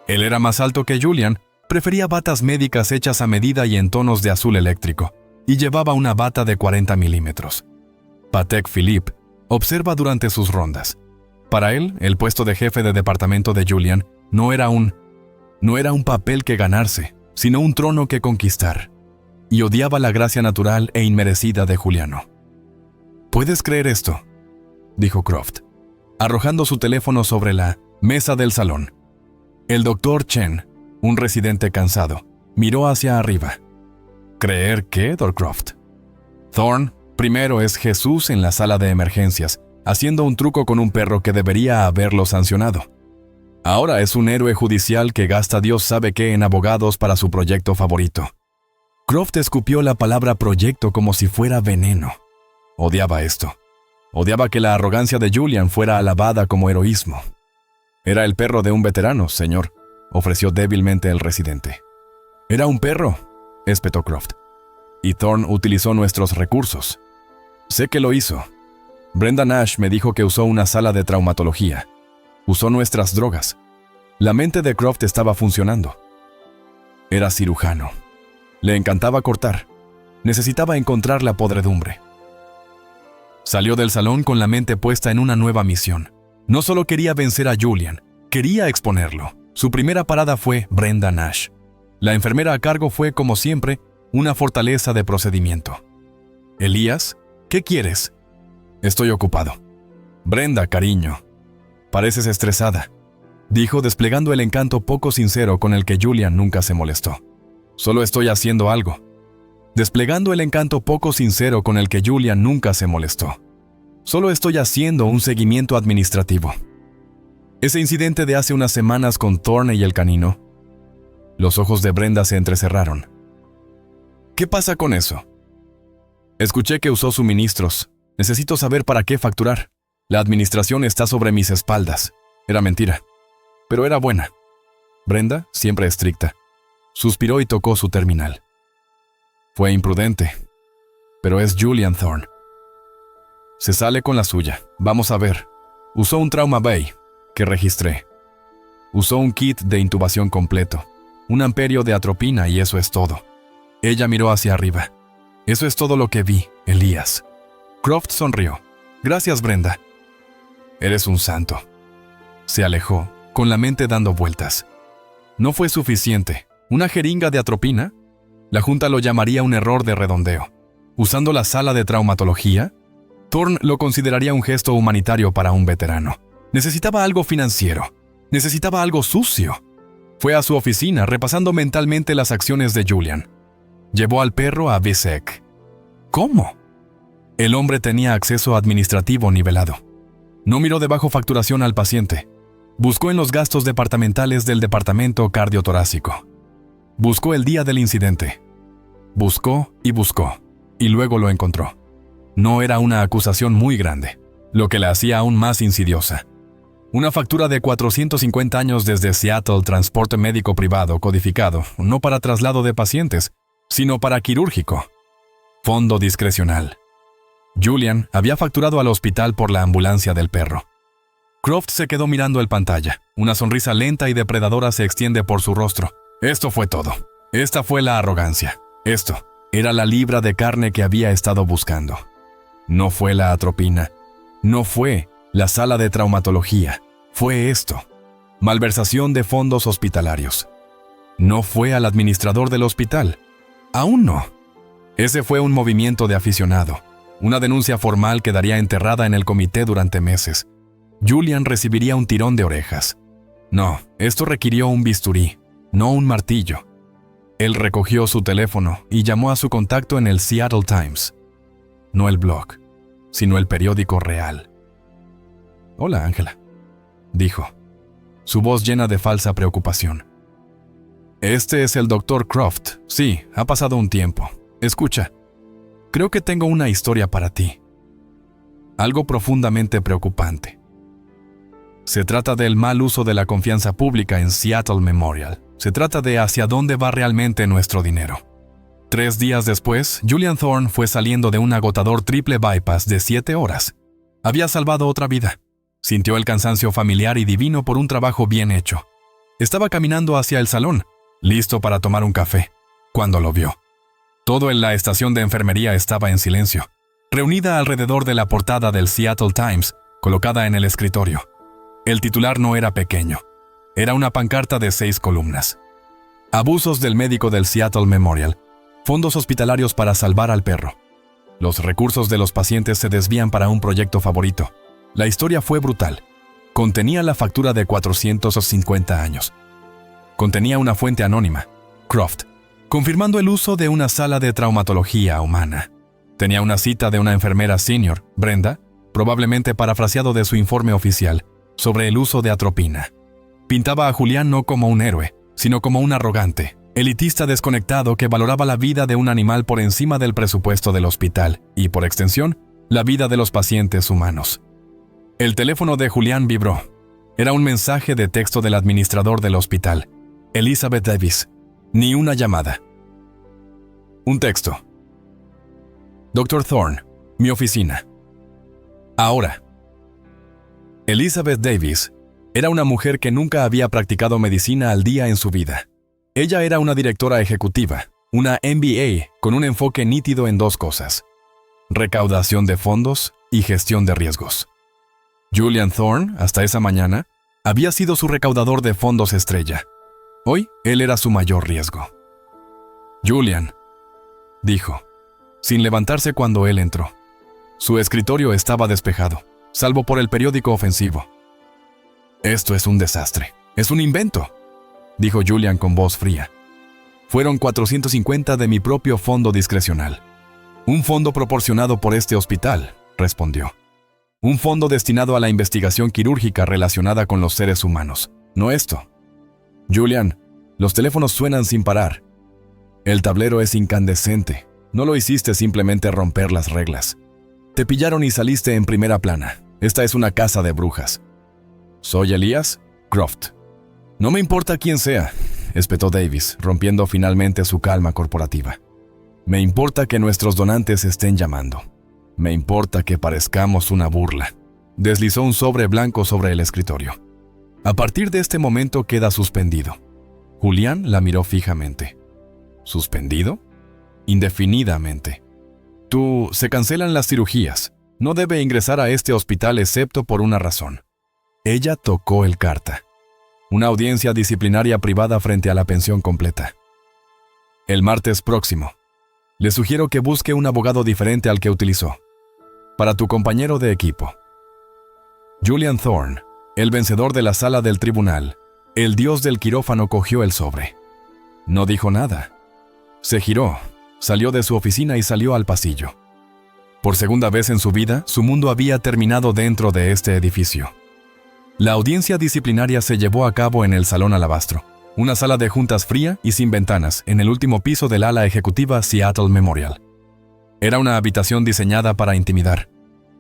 Él era más alto que Julian, prefería batas médicas hechas a medida y en tonos de azul eléctrico, y llevaba una bata de 40 milímetros. Patek Philippe observa durante sus rondas. Para él, el puesto de jefe de departamento de Julian no era un papel que ganarse, sino un trono que conquistar. Y odiaba la gracia natural e inmerecida de Juliano. «¿Puedes creer esto?», dijo Croft, arrojando su teléfono sobre la mesa del salón. El doctor Chen, un residente cansado, miró hacia arriba. «¿Creer qué, Dr. Croft?» «Thorne primero es Jesús en la sala de emergencias, haciendo un truco con un perro que debería haberlo sancionado. Ahora es un héroe judicial que gasta Dios sabe qué en abogados para su proyecto favorito». Croft escupió la palabra proyecto como si fuera veneno. Odiaba esto. Odiaba que la arrogancia de Julian fuera alabada como heroísmo. «Era el perro de un veterano, señor», ofreció débilmente el residente. «Era un perro», espetó Croft. «Y Thorne utilizó nuestros recursos». Sé que lo hizo. Brenda Nash me dijo que usó una sala de traumatología. Usó nuestras drogas. La mente de Croft estaba funcionando. Era cirujano. Le encantaba cortar. Necesitaba encontrar la podredumbre. Salió del salón con la mente puesta en una nueva misión. No solo quería vencer a Julian, quería exponerlo. Su primera parada fue Brenda Nash. La enfermera a cargo fue, como siempre, una fortaleza de procedimiento. Elías, ¿qué quieres? Estoy ocupado. Brenda, cariño. Pareces estresada, dijo desplegando el encanto poco sincero con el que Julian nunca se molestó. Solo estoy haciendo algo. Desplegando el encanto poco sincero con el que Julian nunca se molestó. Solo estoy haciendo un seguimiento administrativo. Ese incidente de hace unas semanas con Thorne y el canino. Los ojos de Brenda se entrecerraron. ¿Qué pasa con eso? Escuché que usó suministros. Necesito saber para qué facturar. La administración está sobre mis espaldas. Era mentira. Pero era buena. Brenda, siempre estricta, suspiró y tocó su terminal. Fue imprudente. Pero es Julian Thorne. Se sale con la suya. Vamos a ver. Usó un Trauma Bay, que registré. Usó un kit de intubación completo. Un amperio de atropina y eso es todo. Ella miró hacia arriba. Eso es todo lo que vi, Elías. Croft sonrió. Gracias, Brenda. Eres un santo. Se alejó, con la mente dando vueltas. No fue suficiente. ¿Una jeringa de atropina? La Junta lo llamaría un error de redondeo. ¿Usando la sala de traumatología? Thorne lo consideraría un gesto humanitario para un veterano. Necesitaba algo financiero. Necesitaba algo sucio. Fue a su oficina, repasando mentalmente las acciones de Julian. Llevó al perro a Visek. ¿Cómo? El hombre tenía acceso administrativo nivelado. No miró de bajo facturación al paciente. Buscó en los gastos departamentales del departamento cardiotorácico. Buscó el día del incidente. Buscó, y luego lo encontró. No era una acusación muy grande, lo que la hacía aún más insidiosa. Una factura de 450 años desde Seattle Transporte Médico Privado codificado, no para traslado de pacientes, sino para quirúrgico. Fondo discrecional. Julian había facturado al hospital por la ambulancia del perro. Croft se quedó mirando el pantalla. Una sonrisa lenta y depredadora se extiende por su rostro. Esto fue todo. Esta fue la arrogancia. Esto era la libra de carne que había estado buscando. No fue la atropina. No fue la sala de traumatología. Fue esto. Malversación de fondos hospitalarios. No fue al administrador del hospital. Aún no. Ese fue un movimiento de aficionado. Una denuncia formal quedaría enterrada en el comité durante meses. Julian recibiría un tirón de orejas. No, esto requirió un bisturí, no un martillo. Él recogió su teléfono y llamó a su contacto en el Seattle Times. No el blog, sino el periódico real. «Hola, Ángela», dijo, su voz llena de falsa preocupación. «Este es el Dr. Croft. Sí, ha pasado un tiempo. Escucha, creo que tengo una historia para ti. Algo profundamente preocupante. Se trata del mal uso de la confianza pública en Seattle Memorial. Se trata de hacia dónde va realmente nuestro dinero». 3 días después, Julian Thorne fue saliendo de un agotador triple bypass de 7 horas. Había salvado otra vida. Sintió el cansancio familiar y divino por un trabajo bien hecho. Estaba caminando hacia el salón, listo para tomar un café, cuando lo vio. Todo en la estación de enfermería estaba en silencio, reunida alrededor de la portada del Seattle Times, colocada en el escritorio. El titular no era pequeño. Era una pancarta de 6 columnas. Abusos del médico del Seattle Memorial. Fondos hospitalarios para salvar al perro. Los recursos de los pacientes se desvían para un proyecto favorito. La historia fue brutal. Contenía la factura de 450 años. Contenía una fuente anónima, Croft, confirmando el uso de una sala de traumatología humana. Tenía una cita de una enfermera senior, Brenda, probablemente parafraseado de su informe oficial, sobre el uso de atropina. Pintaba a Julián no como un héroe, sino como un arrogante, elitista desconectado que valoraba la vida de un animal por encima del presupuesto del hospital y, por extensión, la vida de los pacientes humanos. El teléfono de Julián vibró. Era un mensaje de texto del administrador del hospital, Elizabeth Davis. Ni una llamada. Un texto. Dr. Thorne, Mi oficina. Ahora. Elizabeth Davis era una mujer que nunca había practicado medicina al día en su vida. Ella era una directora ejecutiva, una MBA con un enfoque nítido en dos cosas: recaudación de fondos y gestión de riesgos. Julian Thorne, hasta esa mañana, había sido su recaudador de fondos estrella. Hoy, él era su mayor riesgo. Julian, dijo, sin levantarse cuando él entró. Su escritorio estaba despejado, salvo por el periódico ofensivo. Esto es un desastre. Es un invento, dijo Julian con voz fría. Fueron 450 de mi propio fondo discrecional. Un fondo proporcionado por este hospital, respondió. Un fondo destinado a la investigación quirúrgica relacionada con los seres humanos. No esto. Julian, los teléfonos suenan sin parar. El tablero es incandescente. No lo hiciste simplemente romper las reglas. Te pillaron y saliste en primera plana. Esta es una casa de brujas. ¿Soy Elias Croft? No me importa quién sea, espetó Davis, rompiendo finalmente su calma corporativa. Me importa que nuestros donantes estén llamando. Me importa que parezcamos una burla. Deslizó un sobre blanco sobre el escritorio. A partir de este momento queda suspendido. Julián la miró fijamente. ¿Suspendido? Indefinidamente. Se cancelan las cirugías. No debe ingresar a este hospital excepto por una razón. Ella tocó el carta. Una audiencia disciplinaria privada frente a la pensión completa. El martes próximo. Le sugiero que busque un abogado diferente al que utilizó. Para tu compañero de equipo. Julian Thorne, el vencedor de la sala del tribunal, el dios del quirófano, cogió el sobre. No dijo nada. Se giró, salió de su oficina y salió al pasillo. Por segunda vez en su vida, su mundo había terminado dentro de este edificio. La audiencia disciplinaria se llevó a cabo en el Salón Alabastro, una sala de juntas fría y sin ventanas en el último piso del ala ejecutiva Seattle Memorial. Era una habitación diseñada para intimidar.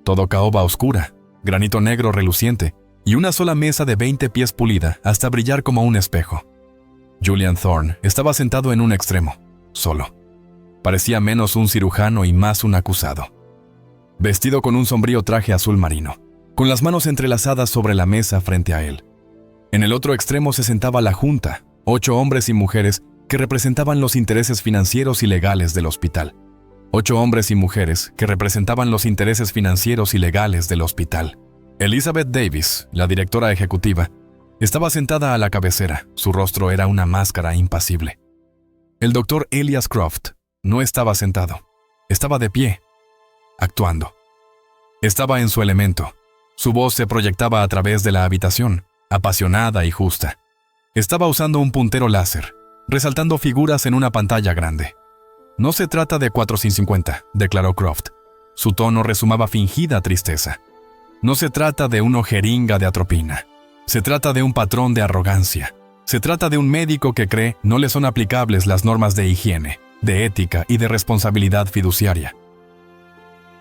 Todo caoba oscura, granito negro reluciente y una sola mesa de 20 pies pulida hasta brillar como un espejo. Julian Thorne estaba sentado en un extremo, solo. Parecía menos un cirujano y más un acusado. Vestido con un sombrío traje azul marino, con las manos entrelazadas sobre la mesa frente a él. En el otro extremo se sentaba la junta, 8 hombres y mujeres que representaban los intereses financieros y legales del hospital. 8 hombres y mujeres que representaban los intereses financieros y legales del hospital. Elizabeth Davis, la directora ejecutiva, estaba sentada a la cabecera. Su rostro era una máscara impasible. El doctor Elias Croft no estaba sentado. Estaba de pie, actuando. Estaba en su elemento. Su voz se proyectaba a través de la habitación, apasionada y justa. Estaba usando un puntero láser, resaltando figuras en una pantalla grande. No se trata de 450, declaró Croft. Su tono resumaba fingida tristeza. No se trata de una jeringa de atropina. Se trata de un patrón de arrogancia. Se trata de un médico que cree no le son aplicables las normas de higiene, de ética y de responsabilidad fiduciaria.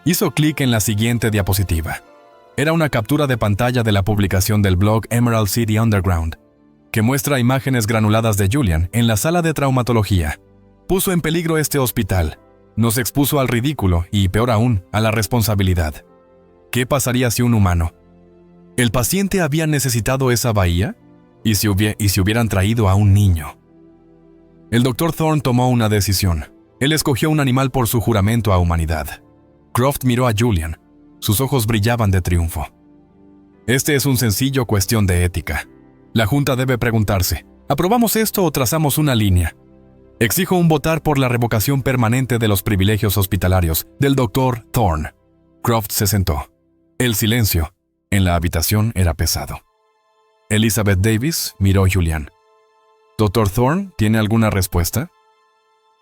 Hizo clic en la siguiente diapositiva. Era una captura de pantalla de la publicación del blog Emerald City Underground, que muestra imágenes granuladas de Julian en la sala de traumatología. Puso en peligro este hospital. Nos expuso al ridículo y, peor aún, a la responsabilidad. ¿Qué pasaría si un humano? ¿El paciente había necesitado esa bahía? ¿Y si hubieran traído a un niño? El Dr. Thorne tomó una decisión. Él escogió un animal por su juramento a humanidad. Croft miró a Julian. Sus ojos brillaban de triunfo. Este es un sencillo cuestión de ética. La Junta debe preguntarse, ¿aprobamos esto o trazamos una línea? Exijo un votar por la revocación permanente de los privilegios hospitalarios del Dr. Thorne. Croft se sentó. El silencio en la habitación era pesado. Elizabeth Davis miró a Julian. ¿Dr. Thorne tiene alguna respuesta?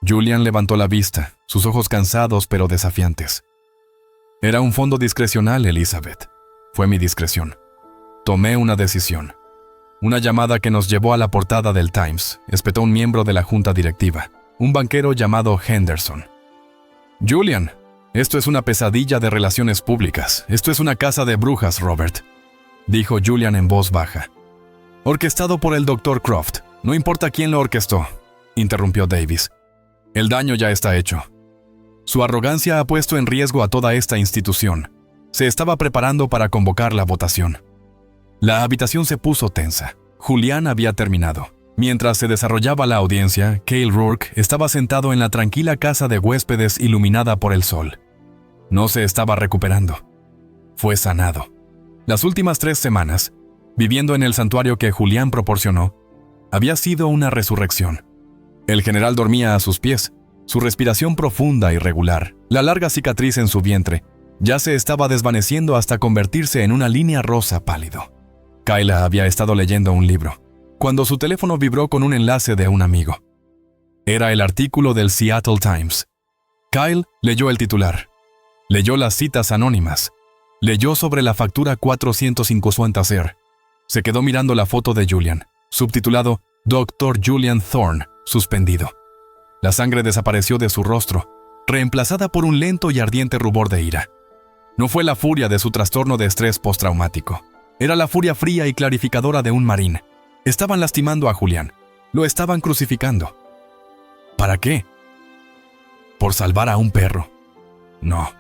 Julian levantó la vista, sus ojos cansados pero desafiantes. Era un fondo discrecional, Elizabeth. Fue mi discreción. Tomé una decisión. Una llamada que nos llevó a la portada del Times, espetó un miembro de la junta directiva, un banquero llamado Henderson. Julian, esto es una pesadilla de relaciones públicas. Esto es una casa de brujas, Robert, dijo Julian en voz baja. Orquestado por el Dr. Croft. No importa quién lo orquestó, interrumpió Davis. El daño ya está hecho. Su arrogancia ha puesto en riesgo a toda esta institución. Se estaba preparando para convocar la votación. La habitación se puso tensa. Julian había terminado. Mientras se desarrollaba la audiencia, Cale Rourke estaba sentado en la tranquila casa de huéspedes iluminada por el sol. No se estaba recuperando. Fue sanado. Las últimas 3 semanas, viviendo en el santuario que Julian proporcionó, había sido una resurrección. El general dormía a sus pies, su respiración profunda y regular, la larga cicatriz en su vientre, ya se estaba desvaneciendo hasta convertirse en una línea rosa pálido. Kayla había estado leyendo un libro, cuando su teléfono vibró con un enlace de un amigo. Era el artículo del Seattle Times. Kyle leyó el titular. Leyó las citas anónimas. Leyó sobre la factura 450R. Se quedó mirando la foto de Julian, subtitulado Dr. Julian Thorne, suspendido. La sangre desapareció de su rostro, reemplazada por un lento y ardiente rubor de ira. No fue la furia de su trastorno de estrés postraumático. Era la furia fría y clarificadora de un marín. Estaban lastimando a Julian. Lo estaban crucificando. ¿Para qué? ¿Por salvar a un perro? No.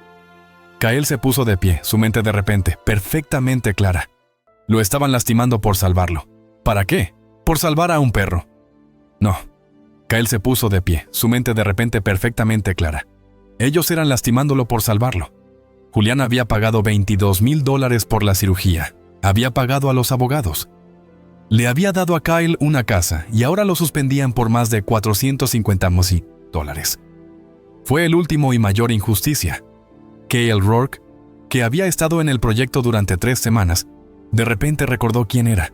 Kyle se puso de pie, su mente de repente, perfectamente clara. Lo estaban lastimando por salvarlo. ¿Para qué? Por salvar a un perro. No. Kyle se puso de pie, su mente de repente perfectamente clara. Ellos eran lastimándolo por salvarlo. Julian había pagado $22,000 por la cirugía. Había pagado a los abogados. Le había dado a Kyle una casa y ahora lo suspendían por más de $450,000. Fue el último y mayor injusticia. Cale Rourke, que había estado en el proyecto durante 3 semanas, de repente recordó quién era.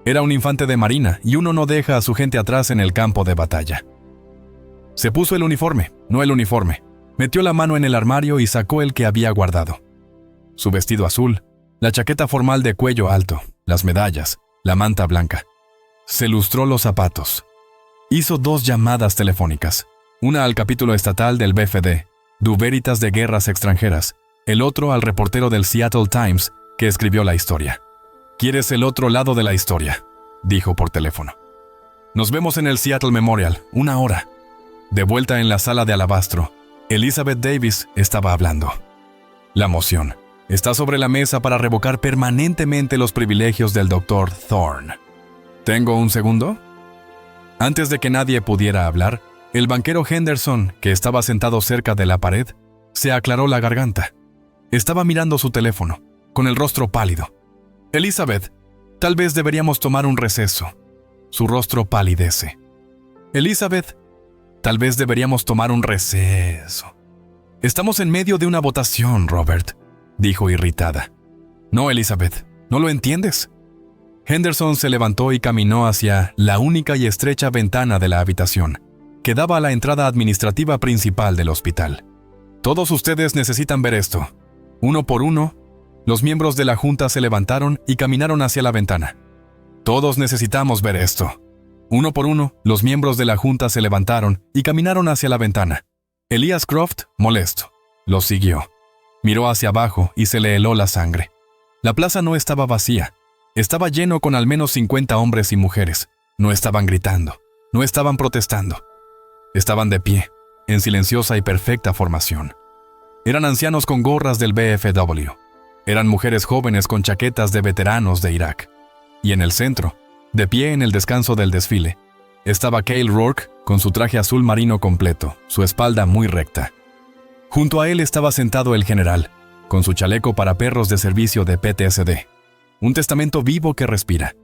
Era un infante de marina y uno no deja a su gente atrás en el campo de batalla. Se puso el uniforme, no el uniforme. Metió la mano en el armario y sacó el que había guardado. Su vestido azul, la chaqueta formal de cuello alto, las medallas, la manta blanca. Se lustró los zapatos. Hizo 2 llamadas telefónicas, una al capítulo estatal del BFD, Du Veritas de Guerras Extranjeras, el otro al reportero del Seattle Times que escribió la historia. ¿Quieres el otro lado de la historia?, dijo por teléfono. Nos vemos en el Seattle Memorial, 1 hora. De vuelta en la sala de alabastro, Elizabeth Davis estaba hablando. La moción está sobre la mesa para revocar permanentemente los privilegios del Dr. Thorne. ¿Tengo un segundo? Antes de que nadie pudiera hablar, el banquero Henderson, que estaba sentado cerca de la pared, se aclaró la garganta. Estaba mirando su teléfono, con el rostro pálido. Elizabeth, tal vez deberíamos tomar un receso. Su rostro palidece. Elizabeth, tal vez deberíamos tomar un receso. Estamos en medio de una votación, Robert, dijo irritada. No, Elizabeth, ¿no lo entiendes? Henderson se levantó y caminó hacia la única y estrecha ventana de la habitación, que daba a la entrada administrativa principal del hospital. Todos ustedes necesitan ver esto. Uno por uno, los miembros de la junta se levantaron y caminaron hacia la ventana. Todos necesitamos ver esto. Uno por uno, los miembros de la junta se levantaron y caminaron hacia la ventana. Elias Croft, molesto, los siguió. Miró hacia abajo y se le heló la sangre. La plaza no estaba vacía. Estaba lleno con al menos 50 hombres y mujeres. No estaban gritando. No estaban protestando. Estaban de pie, en silenciosa y perfecta formación. Eran ancianos con gorras del BFW. Eran mujeres jóvenes con chaquetas de veteranos de Irak. Y en el centro, de pie en el descanso del desfile, estaba Cale Rourke con su traje azul marino completo, su espalda muy recta. Junto a él estaba sentado el general, con su chaleco para perros de servicio de PTSD, un testamento vivo que respira.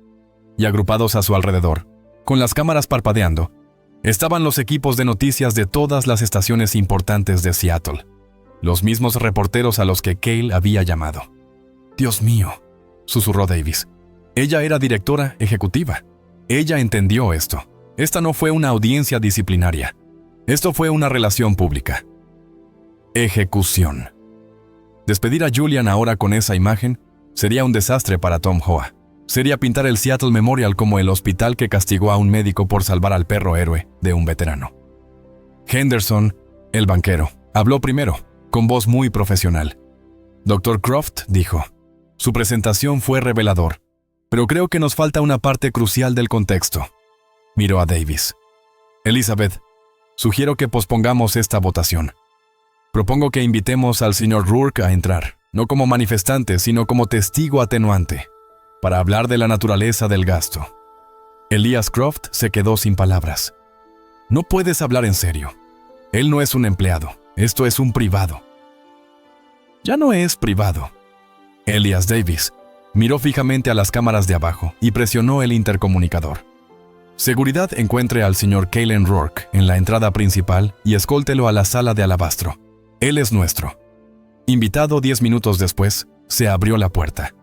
Y agrupados a su alrededor, con las cámaras parpadeando, estaban los equipos de noticias de todas las estaciones importantes de Seattle, los mismos reporteros a los que Cale había llamado. «Dios mío», susurró Davis. Ella era directora ejecutiva. Ella entendió esto. Esta no fue una audiencia disciplinaria. Esto fue una relación pública. Ejecución. Despedir a Julian ahora con esa imagen sería un desastre para Tom Hoa. Sería pintar el Seattle Memorial como el hospital que castigó a un médico por salvar al perro héroe de un veterano. Henderson, el banquero, habló primero, con voz muy profesional. Dr. Croft dijo, su presentación fue revelador, pero creo que nos falta una parte crucial del contexto. Miró a Davis. Elizabeth, sugiero que pospongamos esta votación. Propongo que invitemos al señor Rourke a entrar, no como manifestante, sino como testigo atenuante, para hablar de la naturaleza del gasto. Elias Croft se quedó sin palabras. No puedes hablar en serio. Él no es un empleado. Esto es un privado. Ya no es privado. Elias Davis miró fijamente a las cámaras de abajo y presionó el intercomunicador. Seguridad encuentre al señor Calen Rourke en la entrada principal y escóltelo a la sala de alabastro. Él es nuestro. Invitado 10 minutos después, se abrió la puerta.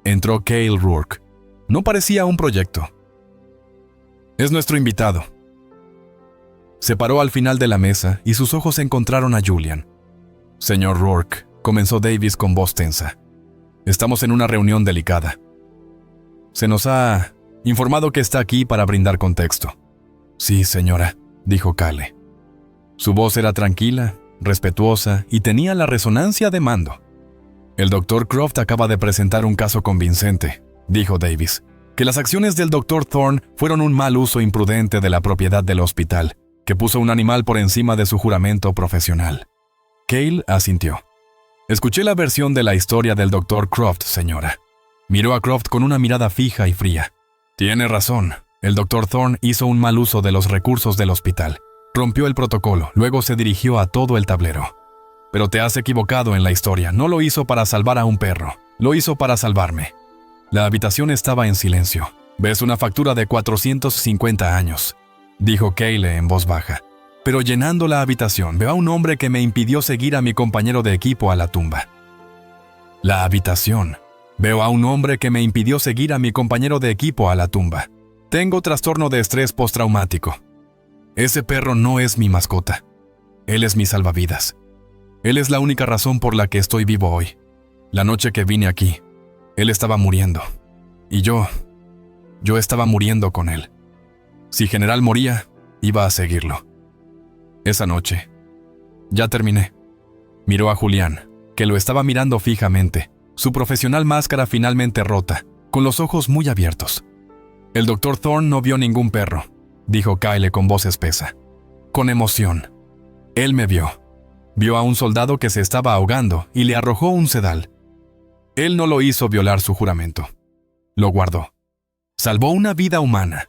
Entró Cale Rourke. No parecía un proyecto. Es nuestro invitado. Se paró al final de la mesa y sus ojos encontraron a Julian. Señor Rourke, comenzó Davis con voz tensa. Estamos en una reunión delicada. Se nos ha informado que está aquí para brindar contexto. Sí, señora, dijo Cale. Su voz era tranquila, respetuosa y tenía la resonancia de mando. El Dr. Croft acaba de presentar un caso convincente, dijo Davis, que las acciones del Dr. Thorne fueron un mal uso imprudente de la propiedad del hospital, que puso un animal por encima de su juramento profesional. Cale asintió. Escuché la versión de la historia del Dr. Croft, señora. Miró a Croft con una mirada fija y fría. Tiene razón. El Dr. Thorne hizo un mal uso de los recursos del hospital. Rompió el protocolo, luego se dirigió a todo el tablero. Pero te has equivocado en la historia. No lo hizo para salvar a un perro. Lo hizo para salvarme. La habitación estaba en silencio. «Ves una factura de 450 años», dijo Cale en voz baja. «Pero llenando la habitación veo a un hombre que me impidió seguir a mi compañero de equipo a la tumba». La habitación. Veo a un hombre que me impidió seguir a mi compañero de equipo a la tumba. Tengo trastorno de estrés postraumático. Ese perro no es mi mascota. Él es mi salvavidas. Él es la única razón por la que estoy vivo hoy. La noche que vine aquí, él estaba muriendo. Y yo estaba muriendo con él. Si General moría, iba a seguirlo. Esa noche, ya terminé. Miró a Julián, que lo estaba mirando fijamente, su profesional máscara finalmente rota, con los ojos muy abiertos. El Dr. Thorne no vio ningún perro, dijo Kyle con voz espesa. Con emoción. Él me vio. Vio a un soldado que se estaba ahogando y le arrojó un sedal. Él no lo hizo violar su juramento. Lo guardó. Salvó una vida humana.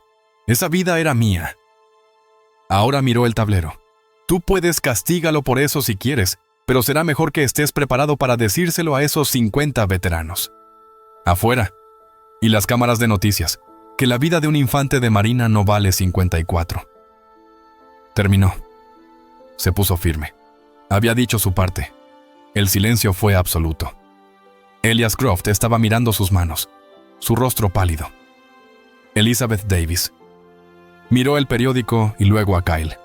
Esa vida era mía. Ahora miró el tablero. Tú puedes castígalo por eso si quieres, pero será mejor que estés preparado para decírselo a esos 50 veteranos. Afuera. Y las cámaras de noticias. Que la vida de un infante de marina no vale 54. Terminó. Se puso firme. Había dicho su parte. El silencio fue absoluto. Elias Croft estaba mirando sus manos, su rostro pálido. Elizabeth Davis. Miró el periódico y luego a Kyle.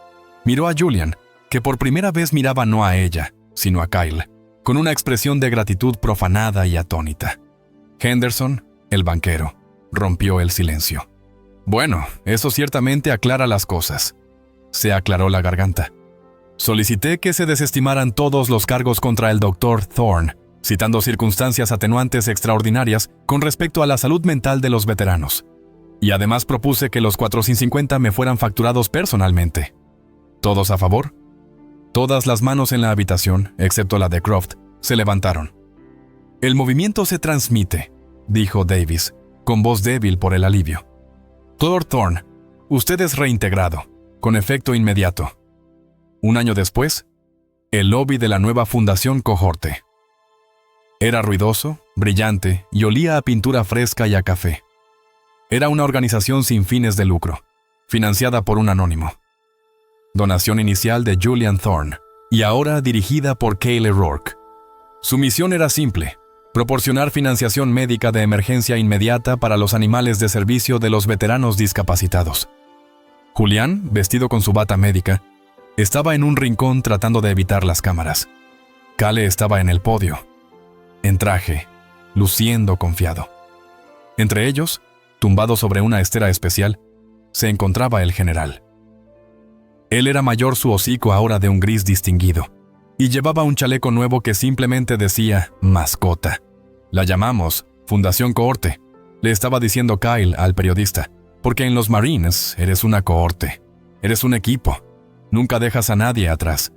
Miró a Julian, que por primera vez miraba no a ella, sino a Kyle, con una expresión de gratitud profanada y atónita. Henderson, el banquero, rompió el silencio. Bueno, eso ciertamente aclara las cosas. Se aclaró la garganta. Solicité que se desestimaran todos los cargos contra el Dr. Thorne, citando circunstancias atenuantes extraordinarias con respecto a la salud mental de los veteranos. Y además propuse que los 450 me fueran facturados personalmente. ¿Todos a favor? Todas las manos en la habitación, excepto la de Croft, se levantaron. El movimiento se transmite, dijo Davis, con voz débil por el alivio. Dr. Thorne, usted es reintegrado, con efecto inmediato. Un año después, el lobby de la nueva Fundación Cohorte. Era ruidoso, brillante y olía a pintura fresca y a café. Era una organización sin fines de lucro, financiada por un anónimo. Donación inicial de Julian Thorne, y ahora dirigida por Cale Rourke. Su misión era simple: proporcionar financiación médica de emergencia inmediata para los animales de servicio de los veteranos discapacitados. Julián, vestido con su bata médica, estaba en un rincón tratando de evitar las cámaras. Cale estaba en el podio, en traje, luciendo confiado. Entre ellos, tumbado sobre una estera especial, se encontraba el general. Él era mayor su hocico ahora de un gris distinguido, y llevaba un chaleco nuevo que simplemente decía mascota. La llamamos Fundación Cohorte, le estaba diciendo Kyle al periodista, porque en los Marines eres una cohorte, eres un equipo, nunca dejas a nadie atrás.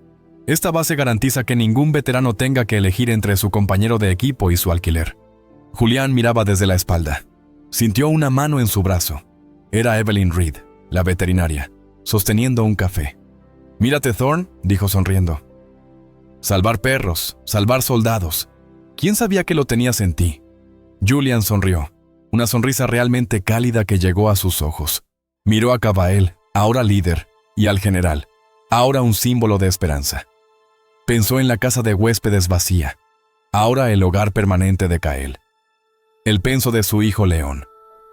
Esta base garantiza que ningún veterano tenga que elegir entre su compañero de equipo y su alquiler. Julián miraba desde la espalda. Sintió una mano en su brazo. Era Evelyn Reed, la veterinaria, sosteniendo un café. «Mírate, Thorne», dijo sonriendo. «Salvar perros, salvar soldados. ¿Quién sabía que lo tenías en ti?» Julian sonrió, una sonrisa realmente cálida que llegó a sus ojos. Miró a Cavael, ahora líder, y al general, ahora un símbolo de esperanza. Pensó en la casa de huéspedes vacía, ahora el hogar permanente de Kael. El penso de su hijo León.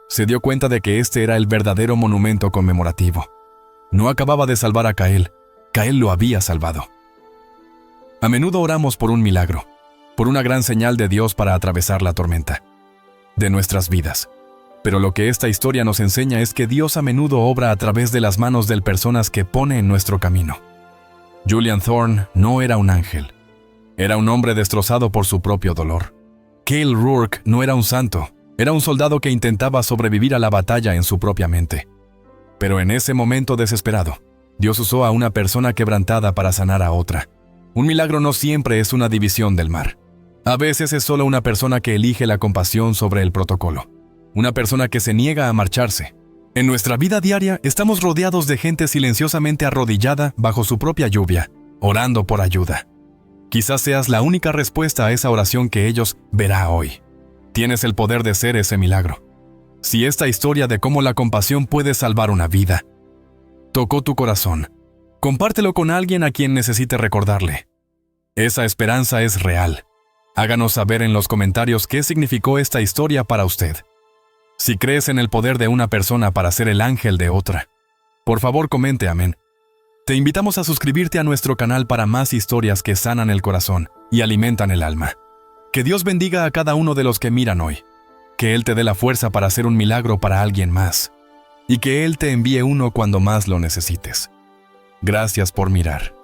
Se dio cuenta de que este era el verdadero monumento conmemorativo. No acababa de salvar a Kael, Kael lo había salvado. A menudo oramos por un milagro, por una gran señal de Dios para atravesar la tormenta de nuestras vidas. Pero lo que esta historia nos enseña es que Dios a menudo obra a través de las manos de personas que pone en nuestro camino. Julian Thorne no era un ángel. Era un hombre destrozado por su propio dolor. Cale Rourke no era un santo. Era un soldado que intentaba sobrevivir a la batalla en su propia mente. Pero en ese momento desesperado, Dios usó a una persona quebrantada para sanar a otra. Un milagro no siempre es una división del mar. A veces es solo una persona que elige la compasión sobre el protocolo. Una persona que se niega a marcharse. En nuestra vida diaria estamos rodeados de gente silenciosamente arrodillada bajo su propia lluvia, orando por ayuda. Quizás seas la única respuesta a esa oración que ellos verá hoy. Tienes el poder de ser ese milagro. Si esta historia de cómo la compasión puede salvar una vida tocó tu corazón, compártelo con alguien a quien necesite recordarle. Esa esperanza es real. Háganos saber en los comentarios qué significó esta historia para usted. Si crees en el poder de una persona para ser el ángel de otra, por favor comente amén. Te invitamos a suscribirte a nuestro canal para más historias que sanan el corazón y alimentan el alma. Que Dios bendiga a cada uno de los que miran hoy. Que Él te dé la fuerza para hacer un milagro para alguien más. Y que Él te envíe uno cuando más lo necesites. Gracias por mirar.